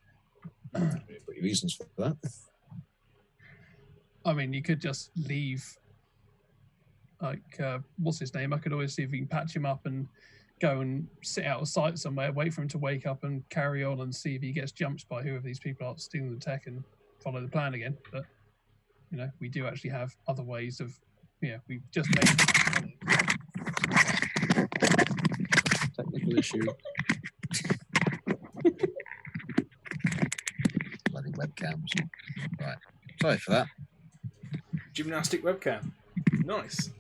What your reasons for that? I mean, you could just leave. What's his name? I could always see if we can patch him up and go and sit out of sight somewhere, wait for him to wake up and carry on and see if he gets jumped by whoever these people are stealing the tech and follow the plan again. But, we do actually have other ways of, we've just made Technical issue. Bloody webcams. Right. Sorry for that. Gymnastic webcam. Nice.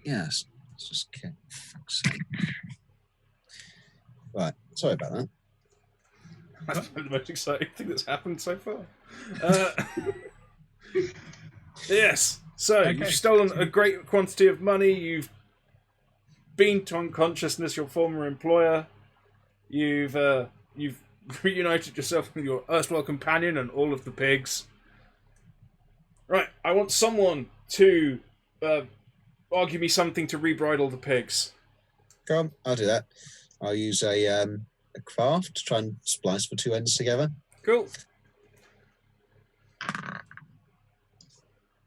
Yes. Let's just get fuck's sake. Right. Sorry about that. That's the most exciting thing that's happened so far. Yes. So you've stolen a great quantity of money. You've been to unconsciousness your former employer. You've reunited yourself with your erstwhile companion and all of the pigs. Right. I want someone to argue me something to rebridle the pigs. Go on. I'll do that. I'll use a craft to try and splice the two ends together. Cool.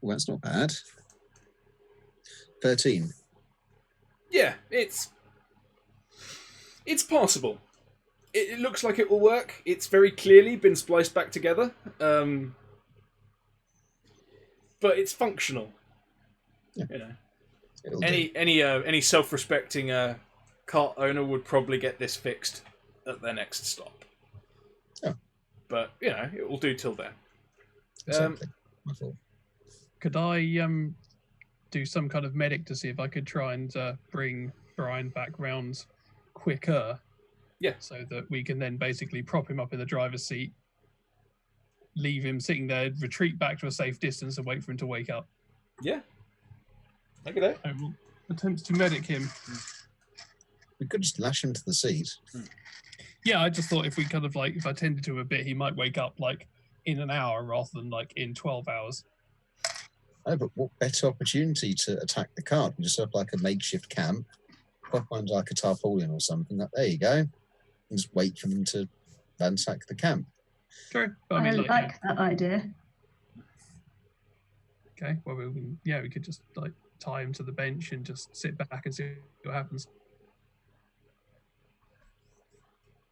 Well, that's not bad. 13. Yeah, it's possible. It looks like it will work. It's very clearly been spliced back together, but it's functional. Yeah. You know, It'll do. any self-respecting cart owner would probably get this fixed at their next stop. Oh. But you know, it will do till then. Exactly. My fault. Could I do some kind of medic to see if I could try and bring Brian back round quicker? Yeah. So that we can then basically prop him up in the driver's seat, leave him sitting there, retreat back to a safe distance, and wait for him to wake up. Yeah. Look at that. I will attempt to medic him. We could just lash him to the seat. Yeah, I just thought if we kind of like, if I tended to him a bit, he might wake up like in an hour rather than like in 12 hours. Oh, but what better opportunity to attack the cart? We just set up like a makeshift camp, pop under like a tarpaulin or something. Like, there you go. And just wait for them to ransack the camp. True. But I I mean, like that idea. Okay, well, we could just like tie him to the bench and just sit back and see what happens.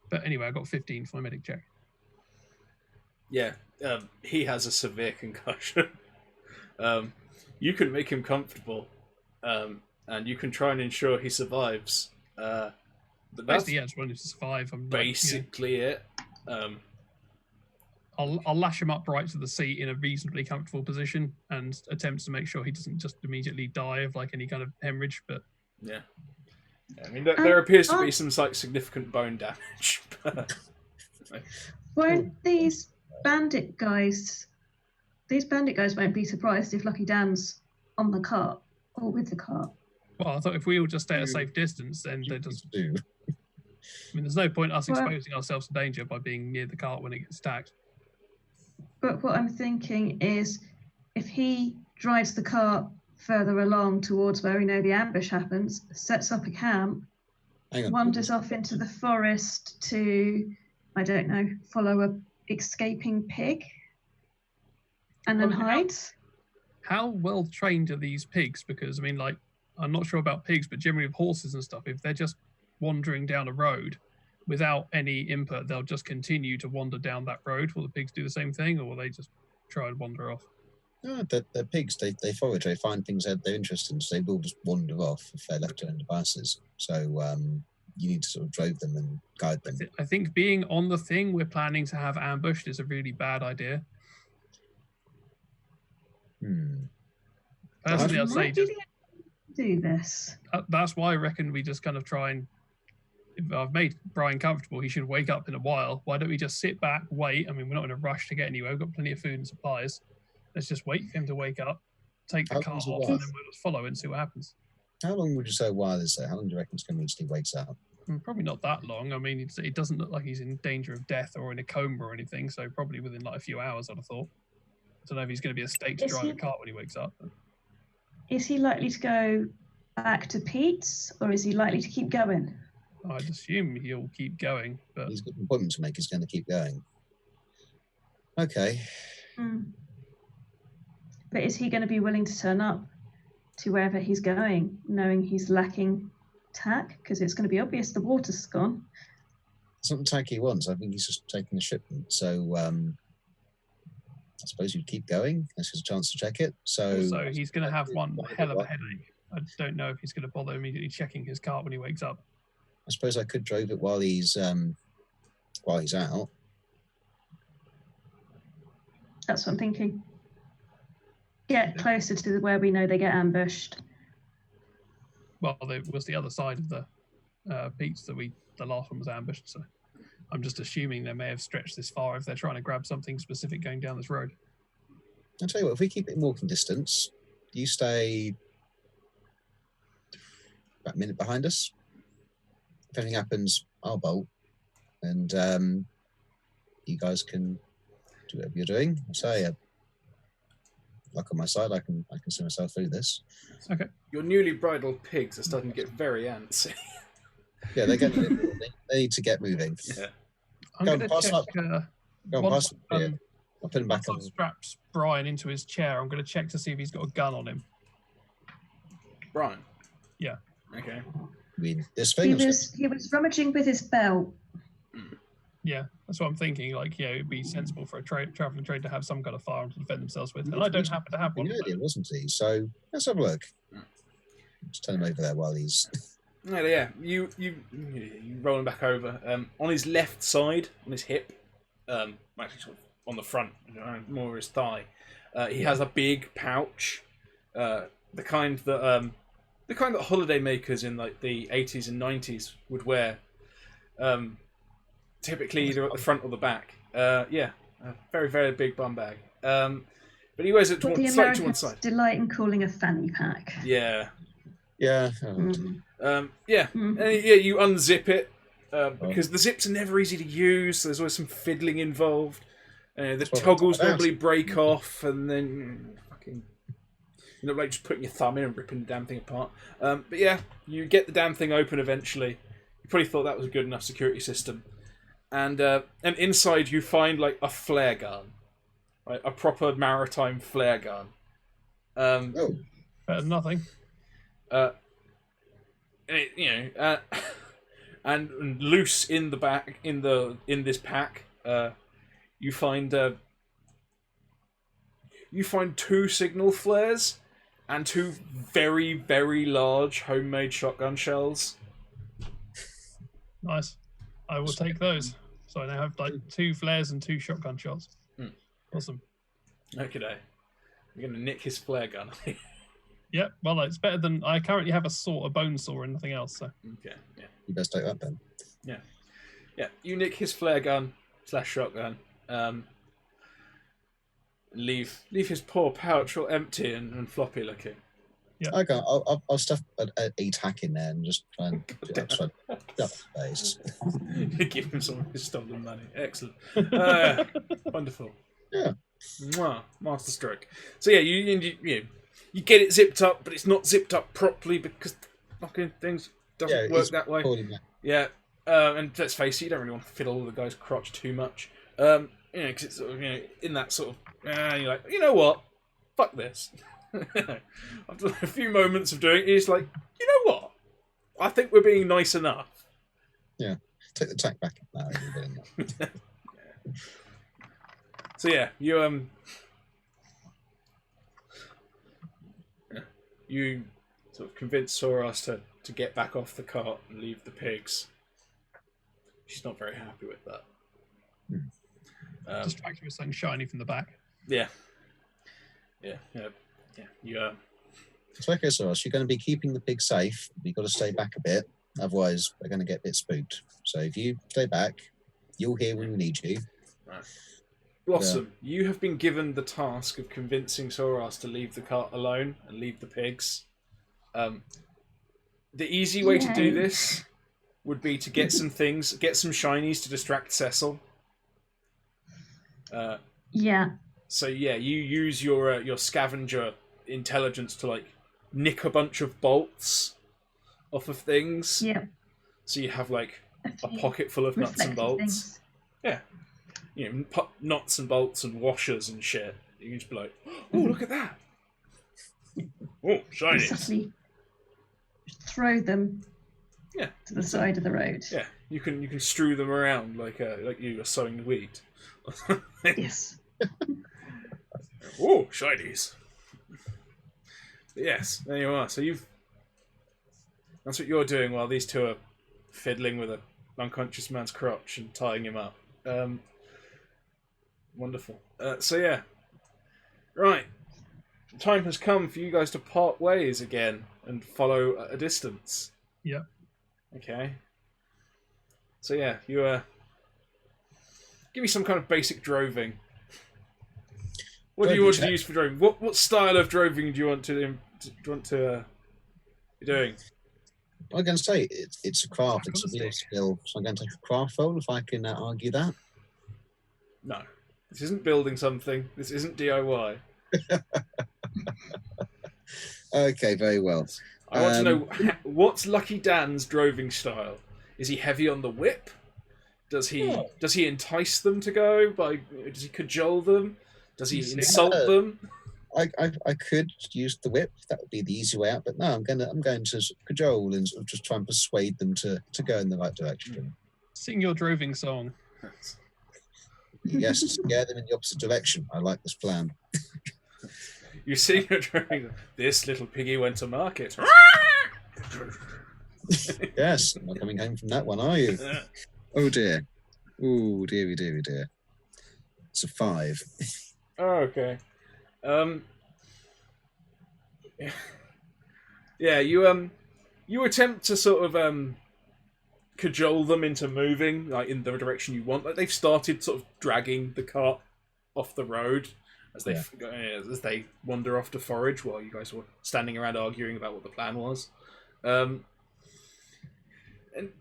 But anyway, I got 15 for my medic check. Yeah, he has a severe concussion. You can make him comfortable, and you can try and ensure he survives. But that's Basically, yeah, just wanted to survive. I'm basically it. I'll lash him up right to the seat in a reasonably comfortable position and attempt to make sure he doesn't just immediately die of like any kind of hemorrhage. But yeah, I mean, there appears to be some like significant bone damage. Won't these bandit guys? These bandit guys won't be surprised if Lucky Dan's on the cart or with the cart. well, I thought if we all just stay at a safe distance, then there doesn't. I mean, there's no point us exposing ourselves to danger by being near the cart when it gets attacked. But what I'm thinking is, if he drives the cart further along towards where we know the ambush happens, sets up a camp, wanders off into the forest to, I don't know, follow a escaping pig, and then hides. How well trained are these pigs? Because I mean, like, I'm not sure about pigs, but generally with horses and stuff, if they're just wandering down a road without any input, they'll just continue to wander down that road. Will the pigs do the same thing, or will they just try and wander off? No, they're pigs. They forage. They find things that they're interested in, so they will just wander off if they're left to their own devices. So you need to sort of drive them and guide them. I think being on the thing we're planning to have ambushed is a really bad idea. Personally, I'd say just do this. That's why I reckon we just kind of try and. If I've made Brian comfortable, he should wake up in a while. Why don't we just sit back, wait? I mean, we're not in a rush to get anywhere. We've got plenty of food and supplies. Let's just wait for him to wake up, take the cart off, and then we'll just follow and see what happens. How long would you say a while is there? How long do you reckon it's going to be until he wakes up? Probably not that long. I mean, it doesn't look like he's in danger of death or in a coma or anything, so probably within like a few hours, I'd have thought. I don't know if he's going to be a state to drive a cart when he wakes up. Is he likely to go back to Pete's, or is he likely to keep going? I'd assume he'll keep going, but he's got an appointment to make. He's going to keep going. Okay. But is he going to be willing to turn up to wherever he's going, knowing he's lacking tack? Because it's going to be obvious the water's gone. It's not the tack he wants. I think he's just taking the shipment. So I suppose you'd keep going. This is a chance to check it. So he's going to have one hell of a headache. I don't know if he's going to bother immediately checking his cart when he wakes up. I suppose I could drive it while he's out. That's what I'm thinking. Get closer to where we know they get ambushed. Well, it was the other side of the peaks that the last one was ambushed, so I'm just assuming they may have stretched this far if they're trying to grab something specific going down this road. I'll tell you what, if we keep it in walking distance, you stay about a minute behind us. If anything happens, I'll bolt, and you guys can do whatever you're doing. I say, luck on my side, I can see myself through this. Okay. Your newly bridled pigs are starting to get very antsy. Yeah, they're getting it. They need to get moving. Yeah. I'm going to check. Go on, pass I'll put him back on. Straps Brian into his chair. I'm going to check to see if he's got a gun on him. Brian? Yeah. Okay. I mean, this thing He was rummaging with his belt. Yeah, that's what I'm thinking. Like, it'd be sensible for a traveling trade to have some kind of firearm to defend themselves with, and I don't happen to have one. Earlier, wasn't he? So let's have a look. Just turn him over there while he's. Yeah, you roll him back over. On his left side, on his hip, actually sort of on the front, more his thigh, he has a big pouch, the kind that holiday makers in like the 80s and 90s would wear, typically either at the front or the back. A very, very big bum bag. But he wears it slightly to one side. Delight in calling a fanny pack. Yeah. Yeah. Mm. And you unzip it because the zips are never easy to use. So there's always some fiddling involved. The toggles normally break off, and then fucking like just putting your thumb in and ripping the damn thing apart. But yeah, you get the damn thing open eventually. You probably thought that was a good enough security system, and inside you find like a flare gun, right? A proper maritime flare gun. Better than nothing. And loose in the back in this pack, you find 2 signal flares and 2 very, very large homemade shotgun shells. Nice. I will take those. So I now have like 2 flares and 2 shotgun shots. Awesome. Okay, you're gonna nick his flare gun. Yeah, well, it's better than I currently have a bone saw and nothing else. So okay, yeah. You best take that then. Yeah. You nick his flare gun / shotgun. Leave his poor pouch all empty and floppy looking. Yeah. Okay, I'll stuff a tack in there and just try and stuff space. Give him some of his stolen money. Excellent. Wonderful. Yeah. Mwah, master stroke. So yeah, you get it zipped up, but it's not zipped up properly because fucking things doesn't work that way. Yeah. And let's face it, you don't really want to fiddle with the guy's crotch too much. Because it's sort of, in that sort of, you're like, you know what? Fuck this. After a few moments of doing it, it's like, you know what? I think we're being nice enough. Yeah. Take the tack back. No, yeah. So yeah, you sort of convince Soras to get back off the cart and leave the pigs. She's not very happy with that. Distracted with something shiny from the back. Yeah. So okay, Soras, you're going to be keeping the pig safe. You've got to stay back a bit, otherwise they're going to get a bit spooked. So if you stay back, you'll hear when we need you. Right. Blossom, you have been given the task of convincing Soras to leave the cart alone and leave the pigs. The easy way to do this would be to get some shinies to distract Cecil. So yeah, you use your scavenger intelligence to like nick a bunch of bolts off of things. Yeah. So you have like a pocket full of nuts and bolts. Things. Yeah. Nuts and bolts and washers and shit. You can just be like, oh, look at that. Oh, shiny. Subtly throw them to the side of the road. Yeah, you can strew them around like you are sowing wheat. Yes. Oh, shinies. Yes, there you are. So that's what you're doing while these two are fiddling with an unconscious man's crotch and tying him up. Wonderful. So yeah. Right. Time has come for you guys to part ways again and follow at a distance. Yeah. Okay. So yeah, you give me some kind of basic droving. What do you want to use for droving? What style of droving do you want to be doing? I'm going to say it's a craft. It's a real skill. So I'm going to take a craft roll if I can argue that. No, this isn't building something. This isn't DIY. Okay, very well. I want to know what's Lucky Dan's droving style. Is he heavy on the whip? Does he entice them to go? Does he cajole them? Does he insult them? I could use the whip. That would be the easy way out. But no, I'm going to cajole and sort of just try and persuade them to go in the right direction. Sing your droving song. Yes, scare them in the opposite direction. I like this plan. You see your droving. This little piggy went to market. Yes, I'm not coming home from that one, are you? Oh dear. Oh dearie, dearie, dear. It's a 5. Oh, okay. Yeah, you attempt to sort of cajole them into moving like in the direction you want. Like they've started sort of dragging the cart off the road as they wander off to forage while you guys were standing around arguing about what the plan was. And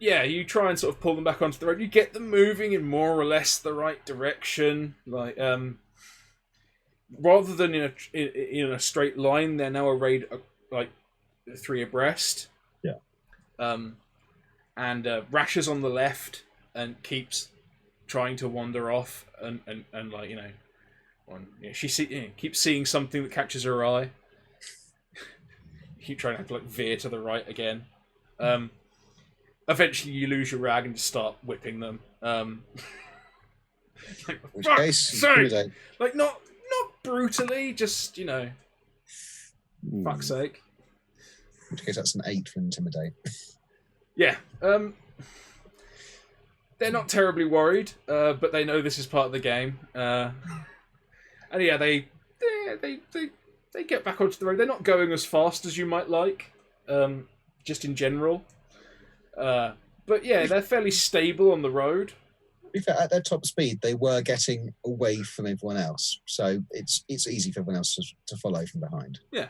yeah, you try and sort of pull them back onto the road. You get them moving in more or less the right direction. Like, rather than in a straight line, they're now arrayed like 3 abreast. Yeah. And Rasher's on the left and keeps trying to wander off and like she keeps seeing something that catches her eye. Keep trying to like veer to the right again. Eventually, you lose your rag and just start whipping them. Like, which case, like not brutally, just fuck's sake. In which case, that's an 8 for intimidate. Yeah. They're not terribly worried, but they know this is part of the game. And yeah, they get back onto the road. They're not going as fast as you might like, just in general. But yeah, they're fairly stable on the road. To be fair, at their top speed, they were getting away from everyone else, so it's easy for everyone else to follow from behind. Yeah.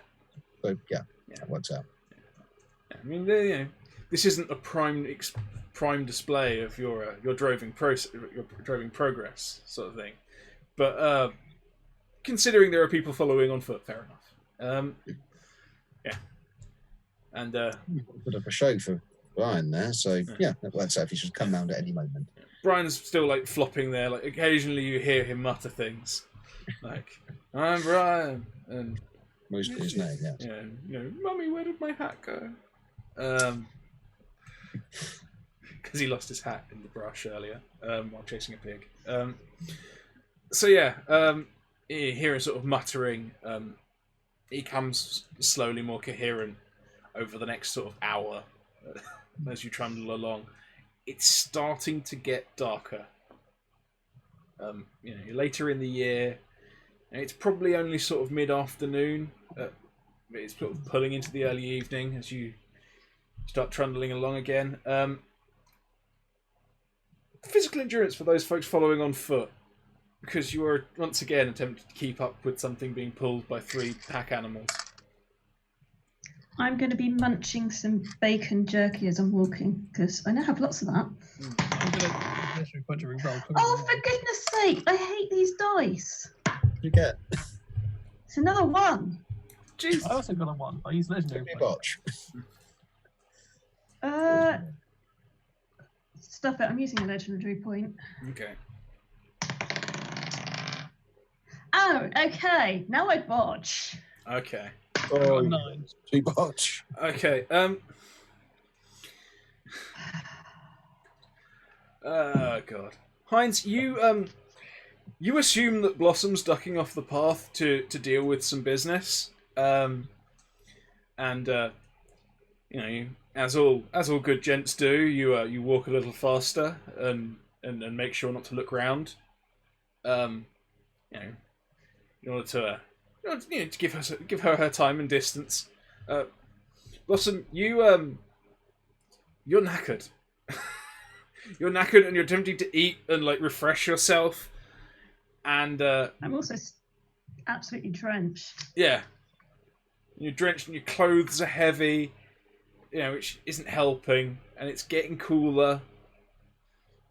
So yeah, that works out. I mean, this isn't a prime display of your droving progress sort of thing, but considering there are people following on foot, fair enough. Yeah, and put up a show for Brian there, so yeah, that works out. If he should come round at any moment. Brian's still like flopping there. Like occasionally you hear him mutter things, like "I'm Brian," and mostly his name. Yes. Yeah, Mummy, where did my hat go? Because he lost his hat in the brush earlier while chasing a pig. So yeah, you hear him sort of muttering. He comes slowly more coherent over the next sort of hour as you trundle along. It's starting to get darker. You're later in the year, and it's probably only sort of mid-afternoon. It's sort of pulling into the early evening as you start trundling along again. Physical endurance for those folks following on foot, because you are once again attempting to keep up with something being pulled by 3 pack animals. I'm going to be munching some bacon jerky as I'm walking, because I now have lots of that. I'm going to literally put your roll. Oh, for goodness sake, I hate these dice. What did you get? It's another 1. Jeez. I also got a 1. I use legendary botch. Stuff it, I'm using a legendary point. Okay. Oh, okay. Now I botch. Okay. Oh, 9. 2 botch. Okay. Oh God, Heinz, you assume that Blossom's ducking off the path to deal with some business, and as all good gents do, you walk a little faster and make sure not to look round, in order to give her time and distance. Blossom, you're knackered. You're knackered and you're attempting to eat and like refresh yourself. And I'm also absolutely drenched. Yeah, you're drenched and your clothes are heavy, which isn't helping. And it's getting cooler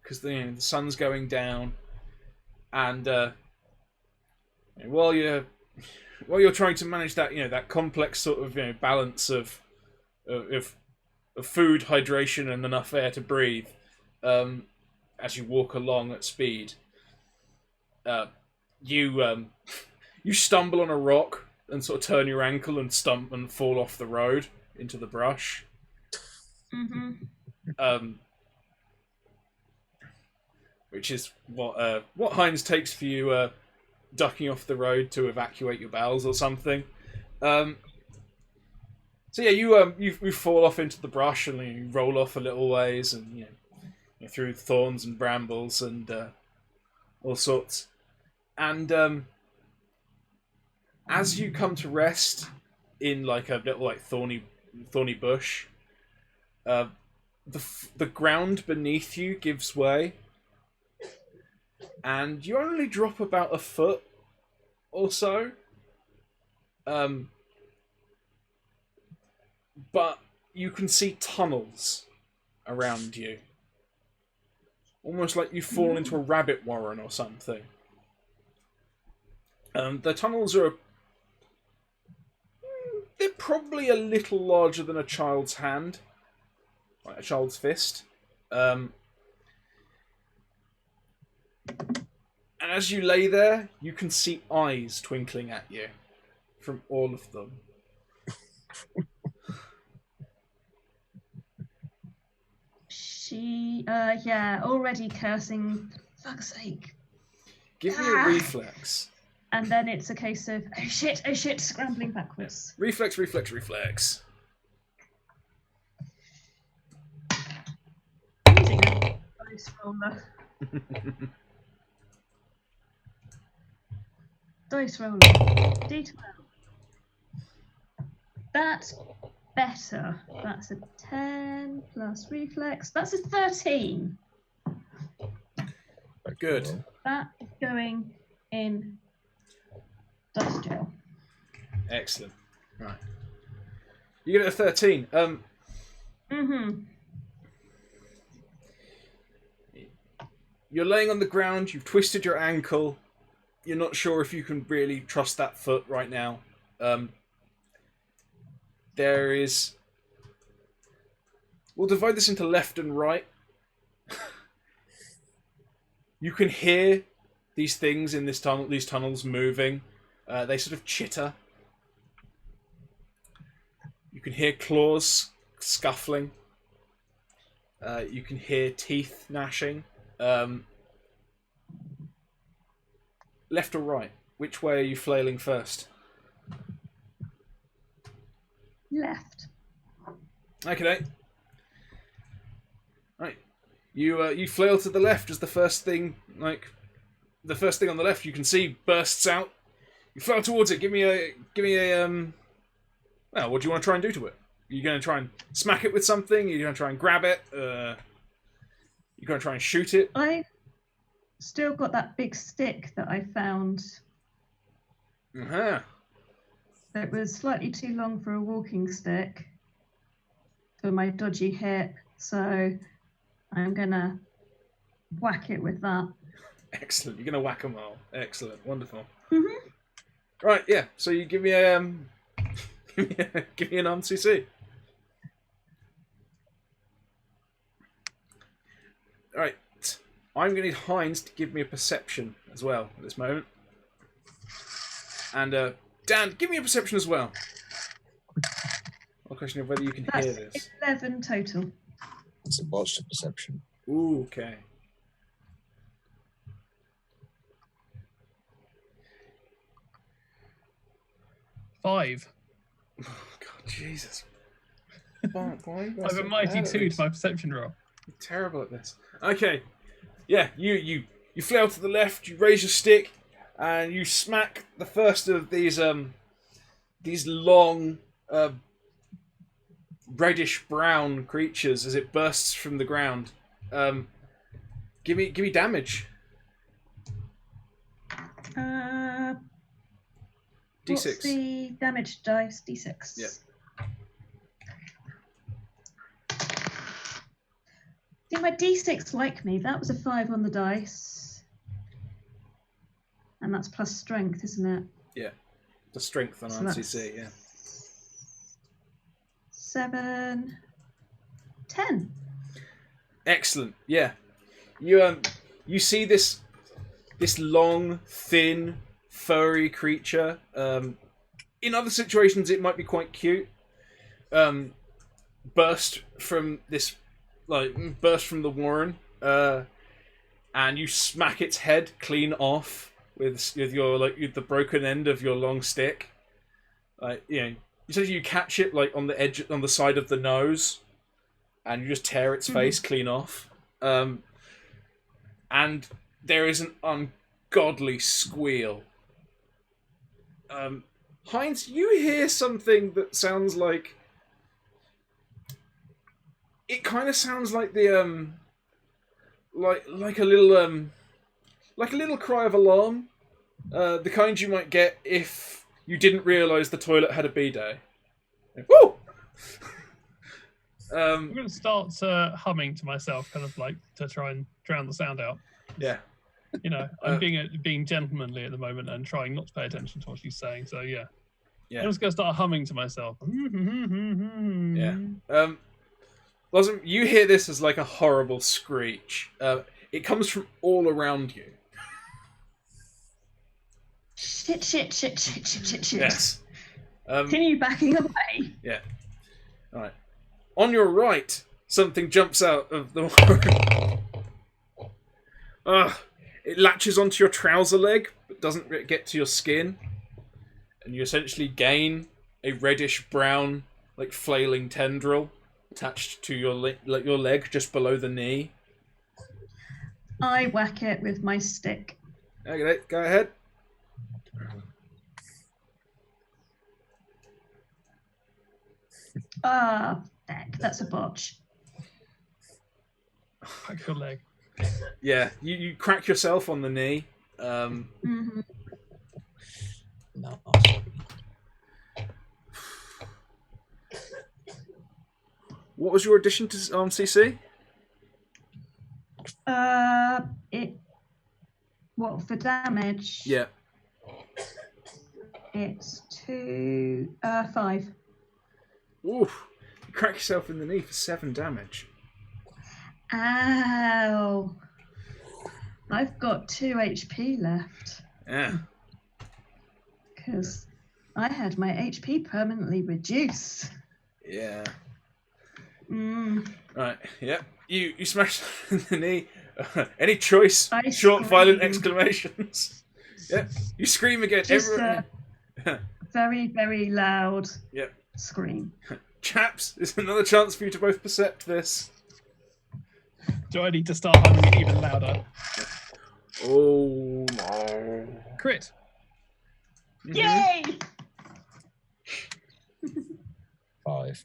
because the sun's going down. And while you're trying to manage that, that complex sort of balance of food, hydration, and enough air to breathe, as you walk along at speed, you stumble on a rock and sort of turn your ankle and stump and fall off the road into the brush. Which is what Heinz takes for you ducking off the road to evacuate your bowels or something. So yeah, you fall off into the brush and you roll off a little ways, and you're through thorns and brambles and all sorts. And as you come to rest in like a little thorny bush, the ground beneath you gives way, and you only drop about a foot or so. But you can see tunnels around you. Almost like you fall into a rabbit warren or something. The tunnels are... They're probably a little larger than a child's hand. Like a child's fist. And as you lay there, you can see eyes twinkling at you from all of them. She, already cursing. Fuck's sake. Give me a reflex. And then it's a case of, oh shit, scrambling backwards. Reflex. Using a dice roller. Dice roller. D12. That's better. That's a 10 plus reflex. That's a 13. Good. That is going in dice jail. Excellent. Right. You get a 13. You're laying on the ground, you've twisted your ankle. You're not sure if you can really trust that foot right now. There is... We'll divide this into left and right. You can hear these things in these tunnels moving. They sort of chitter. You can hear claws scuffling. You can hear teeth gnashing. Left or right? Which way are you flailing first? Left. Okay. Right. You flail to the left as the first thing on the left you can see bursts out. You flail towards it. Give me a well, what do you want to try and do to it? Are you going to try and smack it with something? Are you going to try and grab it? You're going to try and shoot it? I still got that big stick that I found. Uh-huh. It was slightly too long for a walking stick for my dodgy hip, so I'm going to whack it with that. Excellent. You're going to whack them all. Excellent. Wonderful. Mm-hmm. Right, yeah. So you give me a give me an armed CC. All right. I'm going to need Heinz to give me a perception as well at this moment. And Dan, give me a perception as well. A question of whether you can hear this. 11 total. It's a botched perception. Ooh, okay. Five. Oh, God, Jesus. Why I have a mighty 2 to my perception roll. You're terrible at this. Okay. Yeah, you flail to the left, you raise your stick, and you smack the first of these long reddish brown creatures as it bursts from the ground. Give me damage. D6. What's the damage dice? D6. Yeah. I think my D6 like me. That was a 5 on the dice. And that's plus strength, isn't it? Yeah. The strength on RCC, yeah. 7, 10. Excellent. Yeah. You see this in other situations, it might be quite cute. Burst from the warren, and you smack its head clean off with your the broken end of your long stick. You catch it on the edge, on the side of the nose, and you just tear its face clean off. And there is an ungodly squeal. Heinz, you hear something that sounds like... It kind of sounds like the like a little cry of alarm, the kind you might get if you didn't realise the toilet had a bidet. Woo! I'm going to start humming to myself, kind of like to try and drown the sound out. Yeah. I'm being gentlemanly at the moment and trying not to pay attention to what she's saying. So yeah. Yeah. I'm just going to start humming to myself. Yeah. Blossom, you hear this as like a horrible screech. It comes from all around you. Shit. Yes. Continue backing away. Yeah. All right. On your right, something jumps out of the warren. It latches onto your trouser leg, but doesn't get to your skin. And you essentially gain a reddish-brown, flailing tendril attached to your leg just below the knee. I whack it with my stick. Okay, go ahead. Heck, that's a botch. Crack your leg. Yeah, you crack yourself on the knee. No. What was your addition to CC? What for damage? Yeah. It's 5. Oof. You crack yourself in the knee for 7 damage. Ow. I've got 2 HP left. Yeah. Because I had my HP permanently reduced. Yeah. Right, yep. You smash in the knee. Any choice? Short, violent exclamations. Yep. You scream again. Just very, very loud scream. Chaps, there's another chance for you to both percept this. Do I need to start humming it even louder? Oh no. Crit. Yay! 5.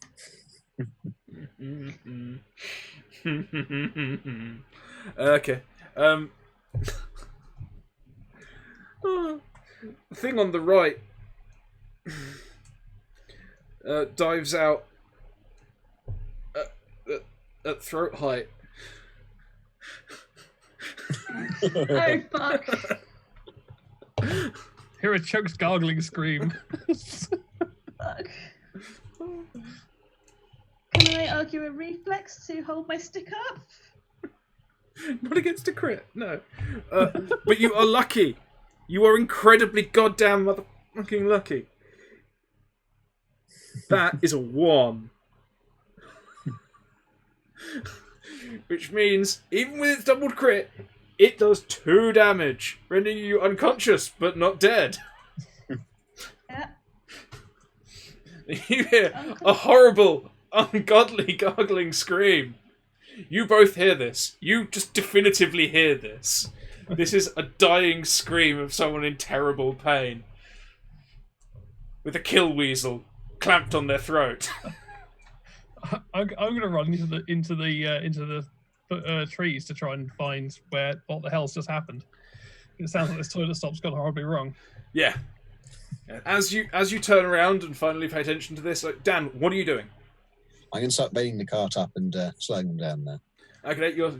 Okay. The thing on the right dives out at throat height. Oh fuck! Hear a choked gargling scream. Fuck. Can I argue a reflex to hold my stick up? Not against a crit, no. But you are lucky. You are incredibly goddamn motherfucking lucky. That is a 1. Which means, even with its doubled crit, it does 2 damage, rendering you unconscious but not dead. Yeah. You hear a horrible, ungodly gargling scream. You both hear this. You just definitively hear this. This is a dying scream of someone in terrible pain. With a kill weasel clamped on their throat. I'm going to run into the trees to try and find what the hell's just happened. It sounds like this toilet stop's gone horribly wrong. Yeah. As you turn around and finally pay attention to this, Dan, what are you doing? I can start baiting the cart up and slowing them down there. Okay, you're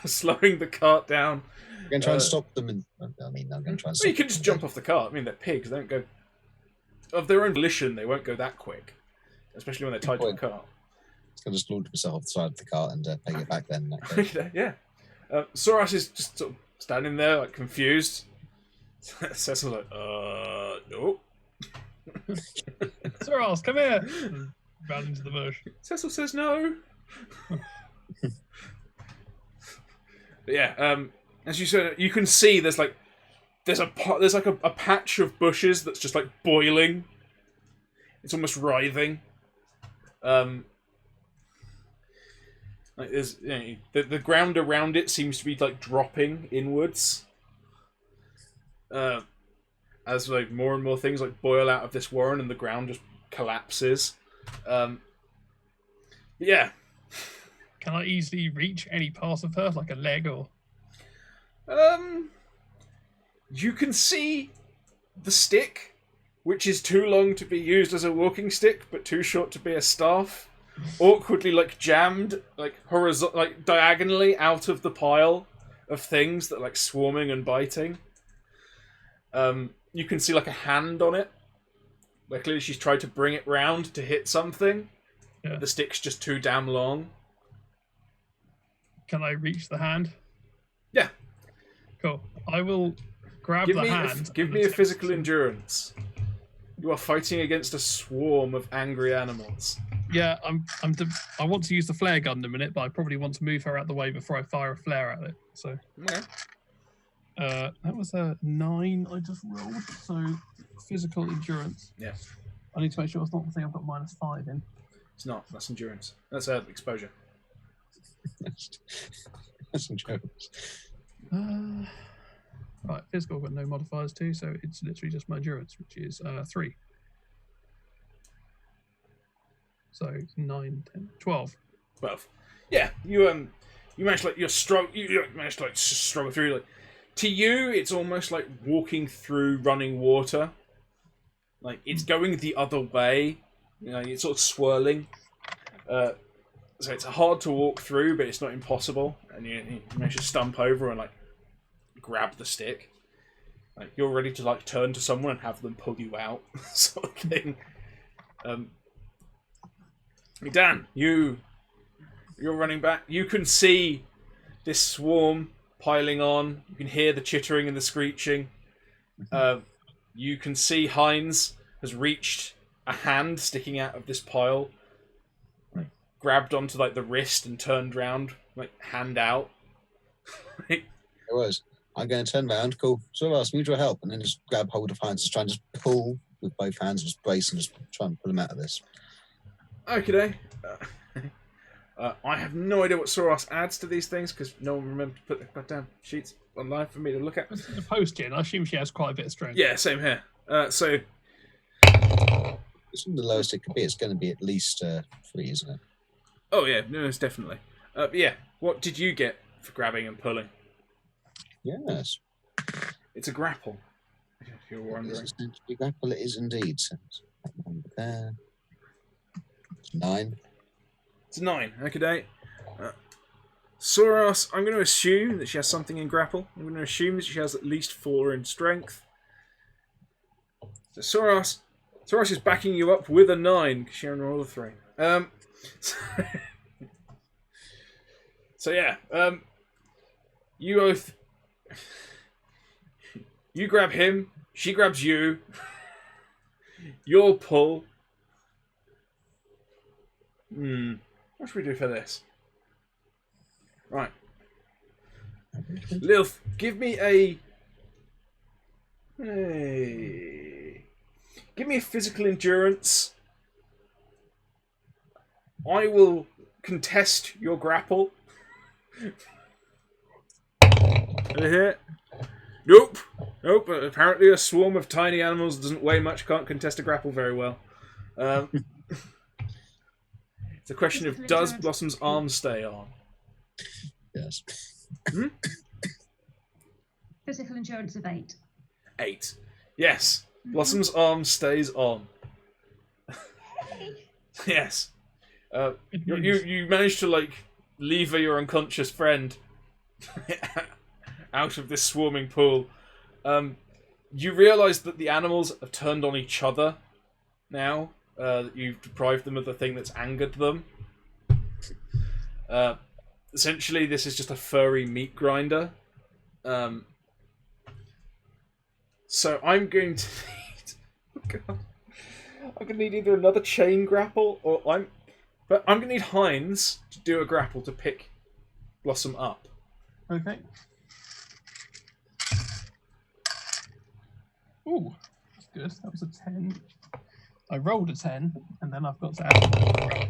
slowing the cart down. I'm going to try and stop them. I'm going to try and stop them. You can just jump off the cart. I mean, they're pigs. They don't go... Of their own volition, they won't go that quick. Especially when they're tied to the cart. It's going to just launch myself off the side of the cart and peg it back then. Yeah. Soras is just sort of standing there, confused. Cecil, nope. Soros, come here! Ran into the bush. Cecil says no. Yeah, as you said, you can see there's like a patch of bushes that's just like boiling. It's almost writhing. Like there's the ground around it seems to be like dropping inwards. As like more and more things like boil out of this warren and the ground just collapses. Yeah. Can I easily reach any part of her, like a leg or? You can see the stick, which is too long to be used as a walking stick, but too short to be a staff, awkwardly like jammed, like like diagonally out of the pile of things that are, like swarming and biting. You can see like a hand on it. Like clearly she's tried to bring it round to hit something. Yeah. The stick's just too damn long. Can I reach the hand? Yeah. Cool. I will grab the hand. Give me a physical endurance. You are fighting against a swarm of angry animals. Yeah, I want to use the flare gun in a minute, but I probably want to move her out the way before I fire a flare at it. So. Okay. That was a 9 I just rolled. So physical endurance. Yeah. I need to make sure it's not the thing I've got -5 in. It's not. That's endurance. That's exposure. That's endurance. Right, physical, I've got no modifiers too, so it's literally just my endurance, which is 3. So 9, 10, 12. 12. Yeah, you managed you managed to struggle through. Like, to you, it's almost like walking through running water. Like it's going the other way. You know, it's sort of swirling. So it's hard to walk through, but it's not impossible. And you manage to stump over and like grab the stick. Like you're ready to like turn to someone and have them pull you out, sort of thing. Dan, you're running back. You can see this swarm piling on. You can hear the chittering and the screeching. You can see Heinz has reached a hand sticking out of this pile, like, grabbed onto like the wrist and turned round, like hand out. It was. I'm going to turn round. Cool. So I need your help, and then just grab hold of Heinz, just try and just pull with both hands, just brace and just try and pull him out of this. Okay. I have no idea what Soros adds to these things because no one remembered to put the goddamn sheets online for me to look at. The post-gen, I assume she has quite a bit of strength. Yeah, same here. So it's the lowest it could be. It's going to be at least 3, isn't it? Oh yeah, no, it's definitely. Yeah. What did you get for grabbing and pulling? Yes. It's a grapple. If you're wondering. Essentially grapple, it is indeed. So that number there. It's 9. It's 9. Okay. Soros, I'm going to assume that she has something in grapple. I'm going to assume that she has at least 4 in strength. So Soros is backing you up with a 9 because she only rolled a 3. So yeah, you both. You grab him. She grabs you. You'll pull. What should we do for this? Right. Lilth, give me a... Give me a physical endurance. I will contest your grapple. Over here. Nope. Apparently a swarm of tiny animals doesn't weigh much, can't contest a grapple very well. It's a question of does Blossom's arm stay on? Yes. Physical endurance of 8. 8. Yes. Blossom's arm stays on. Yes. You managed to like lever your unconscious friend out of this swarming pool. You realise that the animals have turned on each other now. That you've deprived them of the thing that's angered them. Essentially, this is just a furry meat grinder. So I'm going to need... Oh God. I'm gonna need either another chain grapple or I'm gonna need Heinz to do a grapple to pick Blossom up. Okay. Ooh, that's good. That was a 10. I rolled a 10, and then I've got to add another roll.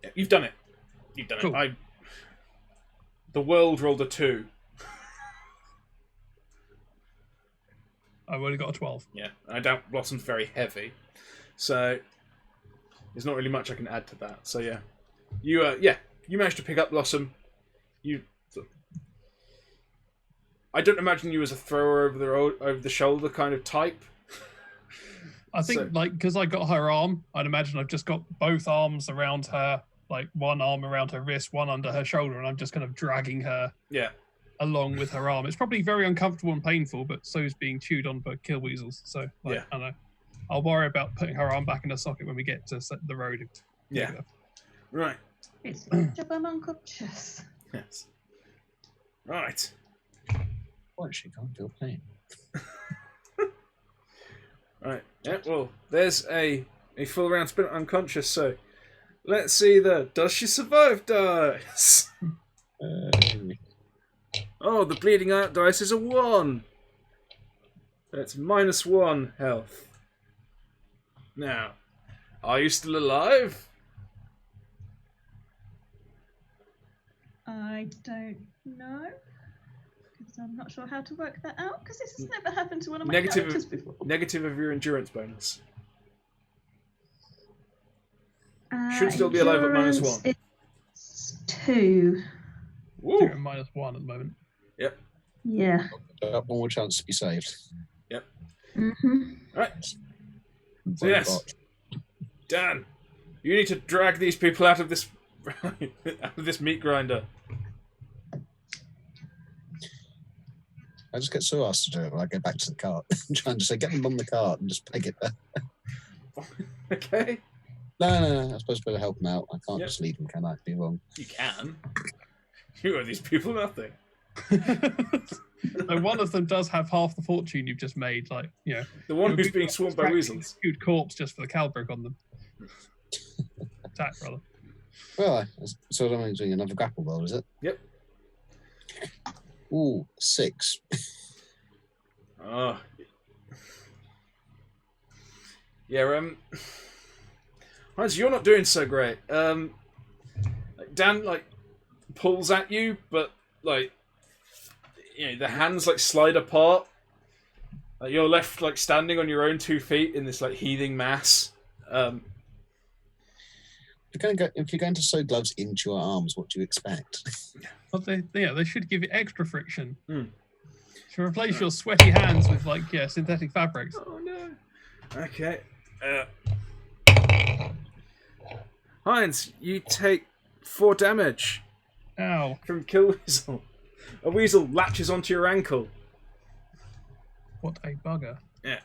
Yeah, you've done it. You've done Cool. it. The world rolled a 2. I've only got a 12. Yeah, I doubt Blossom's very heavy, so there's not really much I can add to that. So yeah, you managed to pick up Blossom. I don't imagine you as a thrower over the shoulder kind of type. I think, because I got her arm, I'd imagine I've just got both arms around her, like one arm around her wrist, one under her shoulder, and I'm just kind of dragging her along with her arm. It's probably very uncomfortable and painful, but so is being chewed on by kill weasels. So, I don't know. I'll worry about putting her arm back in her socket when we get to the road. Yeah. Right. It's my job, I'm unconscious. Yes. Right. What, she can't feel pain. Right. Yeah, well, there's a full round spin unconscious, so let's see does she survive dice? Oh, the bleeding out dice is a 1. That's -1 health. Now, are you still alive? I don't know. Because I'm not sure how to work that out, because this has never happened to one of my characters before. Negative of your endurance bonus. Should still be alive at -1. It's 2. Woo. You're at -1 at the moment. Yep. Yeah. One more chance to be saved. Yep. Mm-hmm. Right. So yes, Dan, you need to drag these people out of this meat grinder. I just get so asked to do it when I go back to the cart. I'm trying to say, get them on the cart and just peg it there. Okay. No. I'm supposed to be able to help them out. I can't just leave them, can I? Be wrong. You can. You owe these people nothing. And one of them does have half the fortune you've just made. Like, the one who's being swarmed by weasels. Good corpse just for the Calbrick on them. Attack, brother. Well, so I'm doing another grapple roll, is it? Yep. Ooh, 6. Oh. Yeah, Heinz, you're not doing so great. Dan, pulls at you, but, the hands, slide apart. You're left, standing on your own 2 feet in this, heaving mass. If you're going to sew gloves into your arms, what do you expect? Well, they should give it extra friction. To replace your sweaty hands with synthetic fabrics. Oh no. Okay. Heinz, you take 4 damage. Ow. From kill weasel. A weasel latches onto your ankle. What a bugger. Yeah.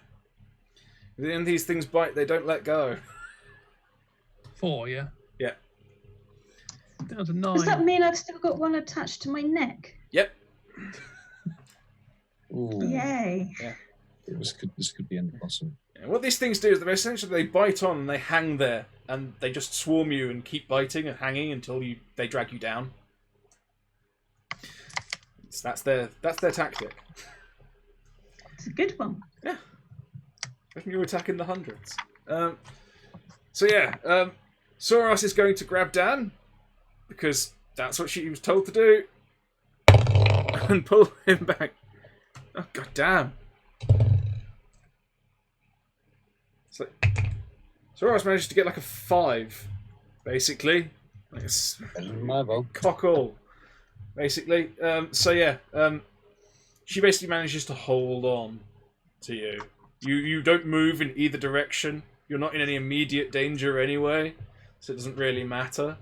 When these things bite, they don't let go. 4, yeah? Yeah. Down to 9. Does that mean I've still got one attached to my neck? Yep. Ooh. Yay. Yeah. This could be impossible. Yeah, what these things do is they bite on and they hang there, and they just swarm you and keep biting and hanging until they drag you down. So that's their tactic. It's a good one. Yeah. I think you're attacking the hundreds. Soros is going to grab Dan, because that's what she was told to do, and pull him back. Oh, god damn. So, Soros managed to get a 5, basically. It's My roll. cock all, basically. She basically manages to hold on to you. You don't move in either direction. You're not in any immediate danger anyway, so it doesn't really matter.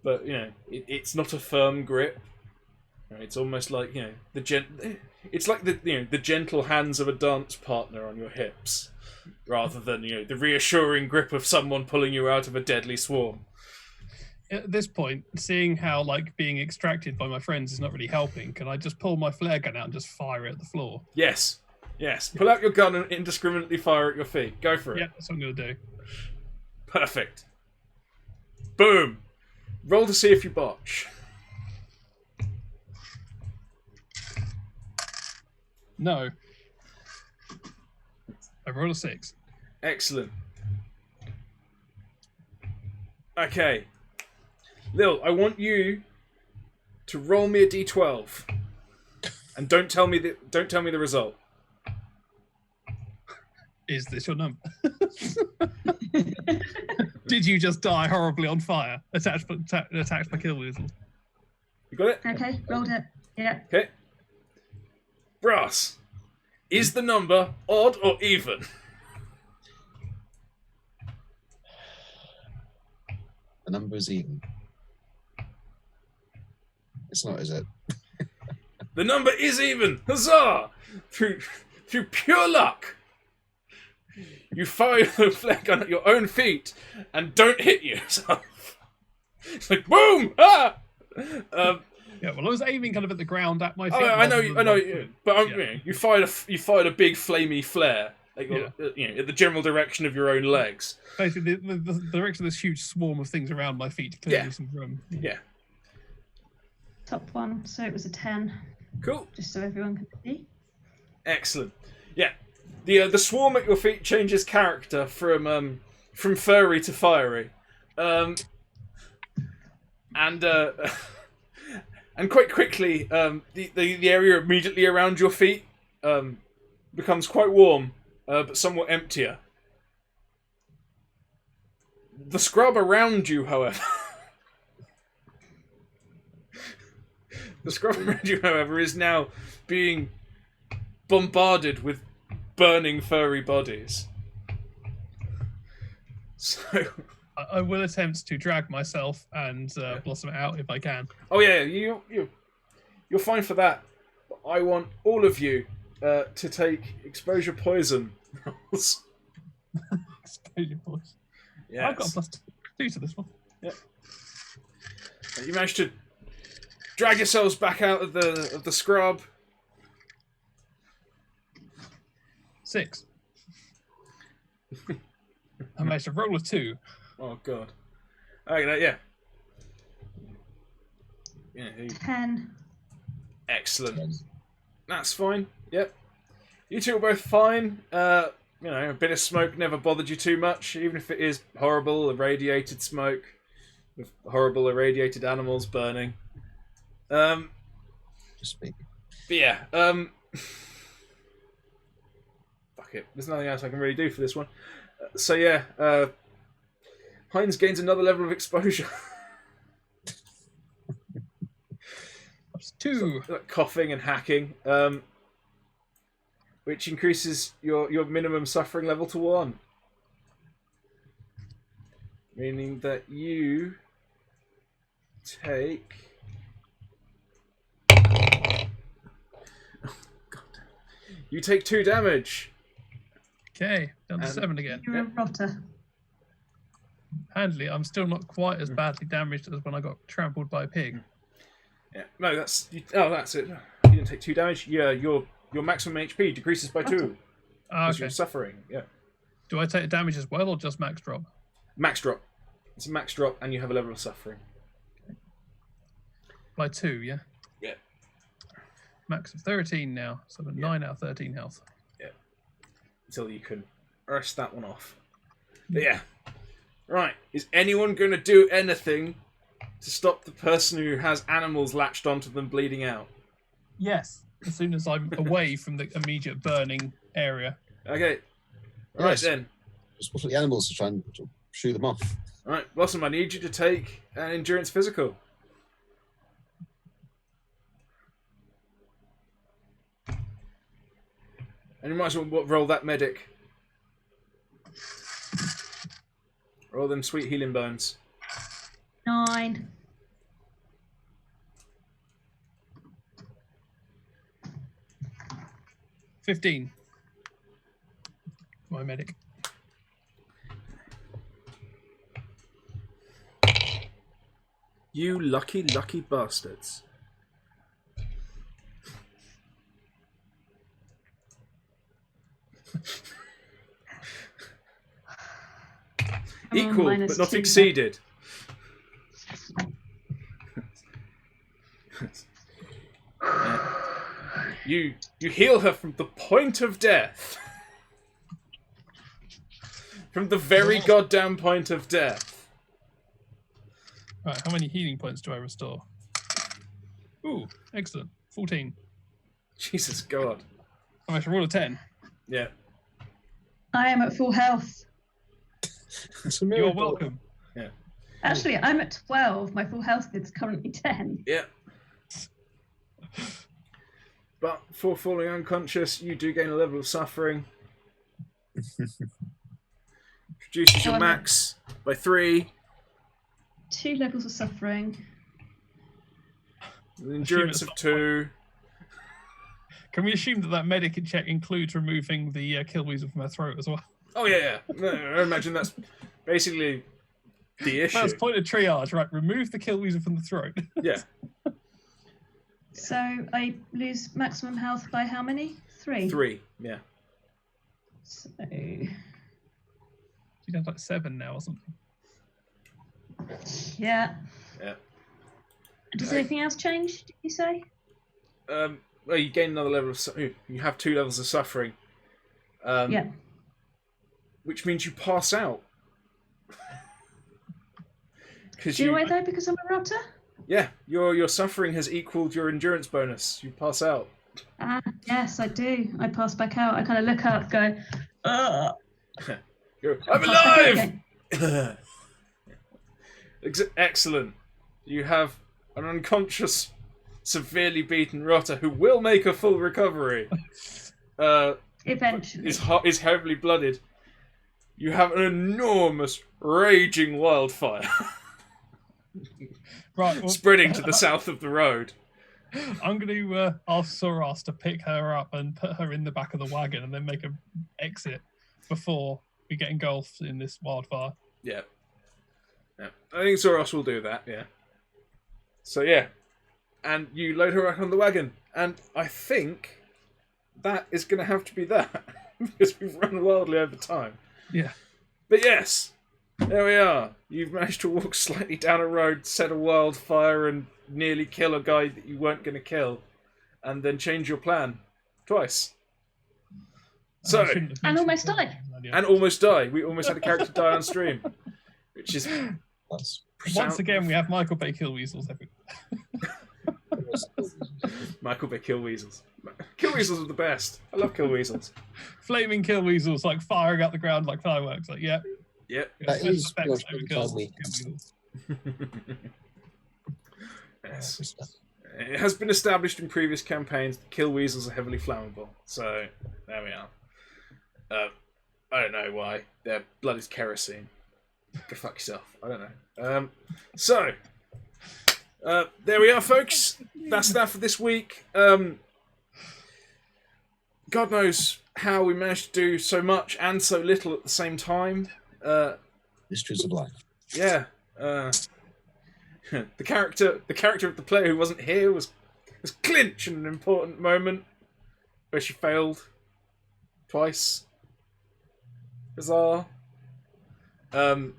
But it's not a firm grip. It's almost like it's like the gentle hands of a dance partner on your hips, rather than the reassuring grip of someone pulling you out of a deadly swarm. At this point, seeing how being extracted by my friends is not really helping, can I just pull my flare gun out and just fire it at the floor? Yes. Yes, pull out your gun and indiscriminately fire at your feet. Go for it. Yeah, that's what I'm going to do. Perfect. Boom. Roll to see if you botch. No. I rolled a 6. Excellent. Okay. Lil, I want you to roll me a d12. And don't tell me the result. Is this your number? Did you just die horribly on fire? Attacked by kill weasels. You got it? Okay, rolled it. Yeah. Okay. Brass. Is the number odd or even? The number is even. It's not, is it? The number is even. Huzzah! Through pure luck. You fire the flag on your own feet and don't hit yourself. It's like boom! Ah! Yeah, well, I was aiming kind of at the ground at my feet. I know, but you fired a big flamey flare, like, in the general direction of your own legs. Basically, the direction of this huge swarm of things around my feet to clear me some room. Yeah. Top one, so it was a 10. Cool. Just so everyone can see. Excellent. Yeah. The swarm at your feet changes character from furry to fiery, and quite quickly the area immediately around your feet becomes quite warm, but somewhat emptier. The scrub around you, however, is now being bombarded with burning furry bodies. So I will attempt to drag myself and blossom it out if I can. Oh yeah, you're fine for that. But I want all of you to take exposure poison rolls. Exposure poison. Yes. I've got a +2 to this one. Yeah. You managed to drag yourselves back out of the scrub. 6. I managed to roll a 2. Oh god. Okay, yeah. 10. Excellent. 10. That's fine. Yep. You two are both fine. A bit of smoke never bothered you too much, even if it is horrible, irradiated smoke with horrible irradiated animals burning. Just speak. But yeah, fuck it. There's nothing else I can really do for this one. So yeah, Heinz gains another level of exposure. That's 2. Like coughing and hacking, which increases your minimum suffering level to 1. Meaning that you take... You take 2 damage. Okay, down to 7 again. You're a rotter. Handily, I'm still not quite as badly damaged as when I got trampled by a pig. Yeah, no, that's it. You didn't take 2 damage. Yeah, your maximum HP decreases by 2 because Okay. you're suffering. Yeah, Do I take damage as well, or just max drop? max drop. It's a max drop, and you have a level of suffering. By 2, yeah? Yeah. Max of 13 now, so I'm at 9 out of 13 health. Until you can rest that one off. But yeah. Right. Is anyone going to do anything to stop the person who has animals latched onto them bleeding out? Yes. As soon as I'm away from the immediate burning area. Okay. All right Yes. then. Just look at the animals to try and shoo them off. All right, Blossom, I need you to take an endurance physical. And you might as well roll that medic. Roll them sweet healing bones. 9. $15. My medic. You lucky, lucky bastards. Equal, but not -2. exceeded. You heal her from the point of death. From the very goddamn point of death. Right, how many healing points do I restore? Ooh, excellent. 14. Jesus God. I should roll a 10. Yeah. I am at full health. You're welcome. Yeah. Actually, I'm at 12. My full health is currently 10. Yeah. But for falling unconscious, you do gain a level of suffering. Reduces your max by 3. 2 levels of suffering. An endurance of 2. Can we assume that medic check includes removing the kill weasel from her throat as well? Oh yeah. No, I imagine that's basically the issue. First point of triage, right? Remove the kill weasel from the throat. Yeah. So I lose maximum health by how many? 3? 3, yeah. So She does like 7 now or something. yeah. Yeah. Does anything else change, did you say? Well, you gain another level of you have 2 levels of suffering. Yeah. Which means you pass out. Do I though because I'm a rotter? Yeah, your suffering has equaled your endurance bonus. You pass out. Ah, yes, I do. I pass back out. I kind of look up, go, ugh. I'm alive! Excellent. You have an unconscious, severely beaten rotter who will make a full recovery. Eventually. Is heavily blooded. You have an enormous, raging wildfire. Right, well, spreading to the south of the road. I'm going to ask Soros to pick her up and put her in the back of the wagon and then make an exit before we get engulfed in this wildfire. Yeah. I think Soros will do that, yeah. So, yeah. And you load her back on the wagon. And I think that is going to have to be that. Because we've run wildly over time. Yeah. But yes, there we are. You've managed to walk slightly down a road, set a wildfire, and nearly kill a guy that you weren't going to kill. And then change your plan. Twice. So, and almost die. And almost die. We almost had a character die on stream. Which is... Once again, we have Michael Bay kill weasels everywhere. Michael Bay kill weasels. Kill weasels are the best. I love kill weasels. Flaming kill weasels, like firing out the ground like fireworks. Like, yeah. Yep. That is yes. It has been established in previous campaigns that kill weasels are heavily flammable. So, there we are. I don't know why. Their blood is kerosene. Go fuck yourself. I don't know. So, there we are, folks. That's that for this week. God knows how we managed to do so much and so little at the same time. Mysteries of life. Yeah. The character of the player who wasn't here was Clinch in an important moment where she failed twice. Bizarre. I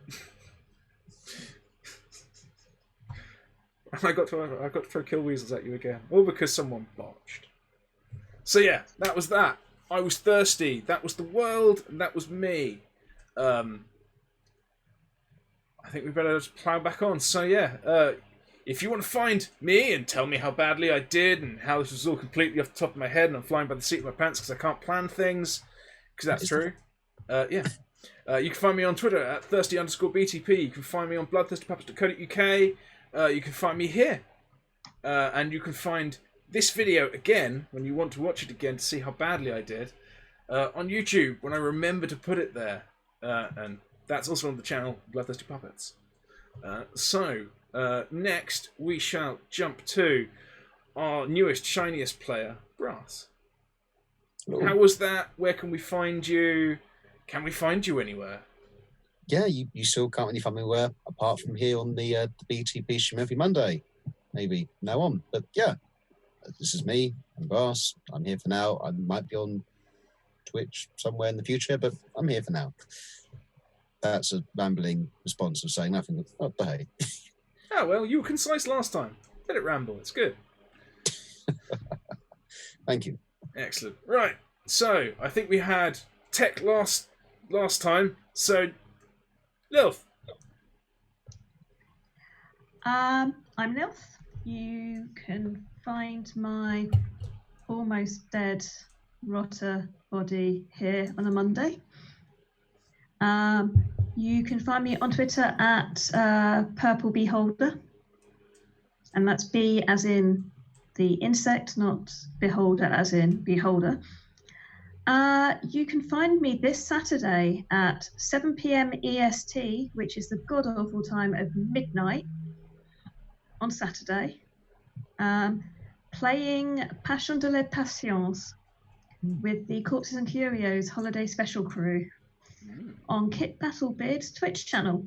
got to throw kill weasels at you again, all because someone botched. So yeah, that was that. I was thirsty. That was the world, and that was me. I think we better just plow back on. So yeah, if you want to find me and tell me how badly I did and how this was all completely off the top of my head and I'm flying by the seat of my pants because I can't plan things, because that's true. Yeah. You can find me on Twitter at thirsty_BTP. You can find me on bloodthirstypuppets.co.uk. You can find me here. And you can find this video again, when you want to watch it again to see how badly I did, on YouTube, when I remember to put it there. And that's also on the channel, Bloodthirsty Puppets. So, next we shall jump to our newest, shiniest player, Brass. Ooh. How was that? Where can we find you? Can we find you anywhere? Yeah, you still can't really find me anywhere apart from here on the BTP stream every Monday. Maybe now on. But yeah, this is me. I'm Brass. I'm here for now. I might be on Twitch somewhere in the future, but I'm here for now. that's a rambling response of saying nothing. What the hey? Oh, well, you were concise last time. Let it ramble. It's good. Thank you. Excellent. Right. So, I think we had tech last time. So, Lilth. I'm Lilth. You can find my almost dead rotter body here on a Monday. You can find me on Twitter at Purple Beholder, and that's B as in the insect, not beholder as in beholder. You can find me this Saturday at 7 p.m. EST, which is the god-awful time of midnight on Saturday, playing Passion de la Patience with the Corpses and Curios Holiday Special crew on Kit Battlebeard's Twitch channel.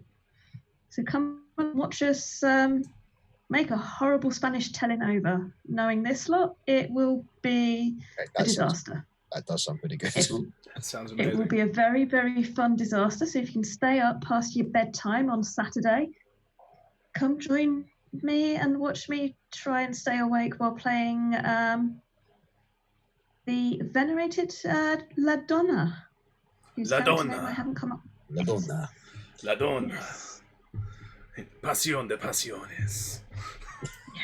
So come and watch us make a horrible Spanish telenovela. Knowing this lot, it will be a disaster. That does sound pretty good. That sounds amazing. It will be a very, very fun disaster. So if you can stay up past your bedtime on Saturday, come join me and watch me try and stay awake while playing the venerated La Donna. La Donna. I haven't come up. La Donna. La Donna. Yes. Pasión de pasiones.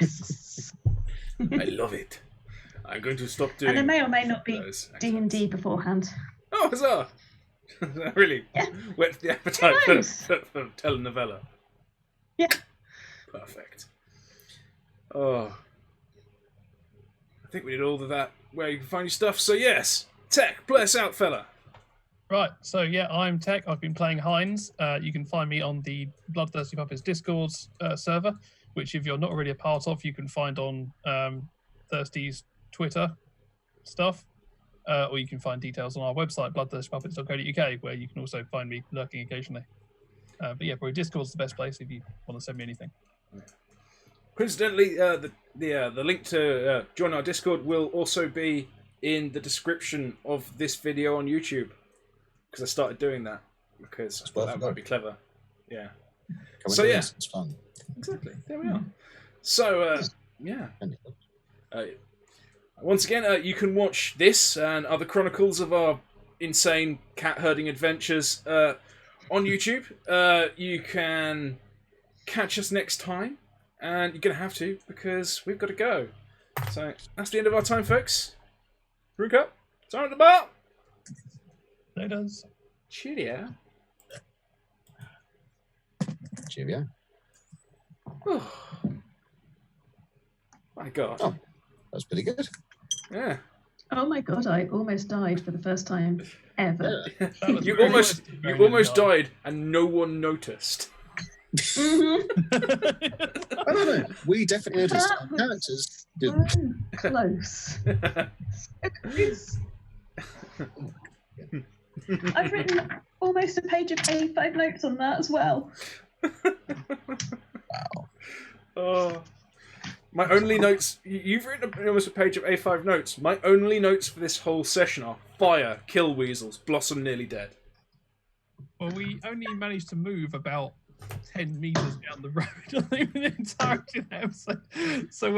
Yes. I love it. I'm going to stop doing. And there may or may not be those D&D beforehand. Oh, huzzah! Really? Yeah. Whet the appetite Who knows? for telenovela. Yeah. Perfect. Oh. I think we did all of that where you can find your stuff. So yes, Tech, play us out, fella. Right, so yeah, I'm Tech. I've been playing Heinz. You can find me on the Bloodthirsty Puppets Discord server, which if you're not already a part of, you can find on Thirsty's Twitter stuff, or you can find details on our website, bloodthirstypuppets.co.uk, where you can also find me lurking occasionally. But yeah, probably Discord's the best place if you want to send me anything. Coincidentally, the link to join our Discord will also be in the description of this video on YouTube, because I started doing that because I thought that might be clever. Yeah. So yeah, it's fun. Exactly. There we are. So yeah. Once again, you can watch this and other chronicles of our insane cat herding adventures on YouTube. You can catch us next time, and you're going to have to because we've got to go. So that's the end of our time, folks. Brew up. Time at the bar. There it does. Cheerio. Cheerio. Oh. My God. Oh, that's pretty good. Yeah. Oh my God, I almost died for the first time ever. You almost died and no one noticed. Mm-hmm. I don't know. We definitely noticed. Our characters didn't. So close. I've written almost a page of A5 notes on that as well. Wow. Oh. My only notes... You've written almost a page of A5 notes. My only notes for this whole session are fire, kill weasels, blossom nearly dead. Well, we only managed to move about 10 meters down the road on the entirety of the episode. So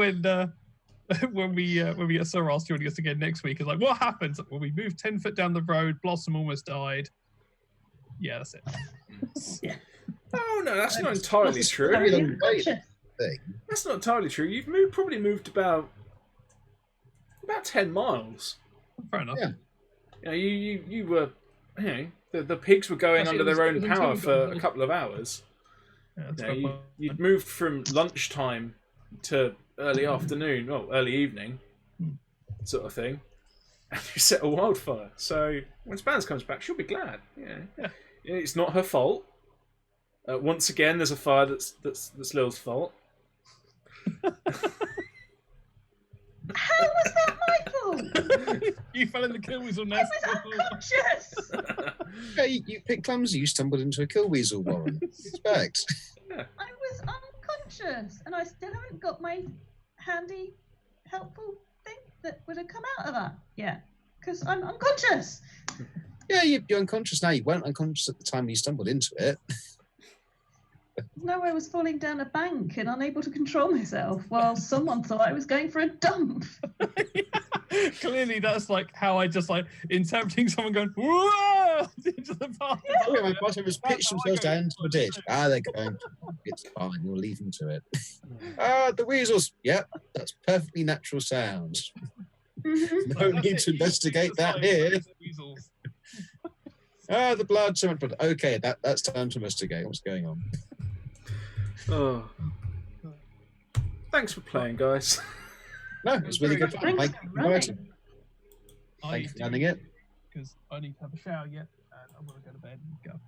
when we get Sir Ross joining us again next week, it's like, what happens? Well, we moved 10 foot down the road, blossom almost died. Yeah, that's it. Yeah. Oh, no, that's not entirely true. That's not entirely true. You've probably moved about 10 miles. Fair enough. Yeah. You were, the pigs were going under their own power for a couple of hours. Yeah, you'd moved from lunchtime to early afternoon, well, early evening, sort of thing, and you set a wildfire. So when Spans comes back, she'll be glad. Yeah. It's not her fault. Once again, there's a fire that's Lil's fault. How was that my fault? You fell in the kill weasel I nest. was unconscious. Yeah, you picked clumsy. You stumbled into a kill weasel, Warren. Respect. I was unconscious, and I still haven't got my handy, helpful thing that would have come out of that yet, because I'm unconscious. Yeah, you're unconscious now. You weren't unconscious at the time you stumbled into it. No, I was falling down a bank and unable to control myself while someone thought I was going for a dump. Yeah. Clearly, that's like how I just like interpreting someone going whoa into the path. Oh, my boss was pitched themselves down into a ditch. They're going. It's fine. We'll leave them to it. The weasels. Yep, that's perfectly natural sounds. No need to investigate that here. The blood. So much blood. Okay, that's time to investigate. What's going on? Oh. Thanks for playing, guys. No, it's really good fun. Thanks for running. Thanks for running it. Because I need to have a shower yet, and I'm going to go to bed and go.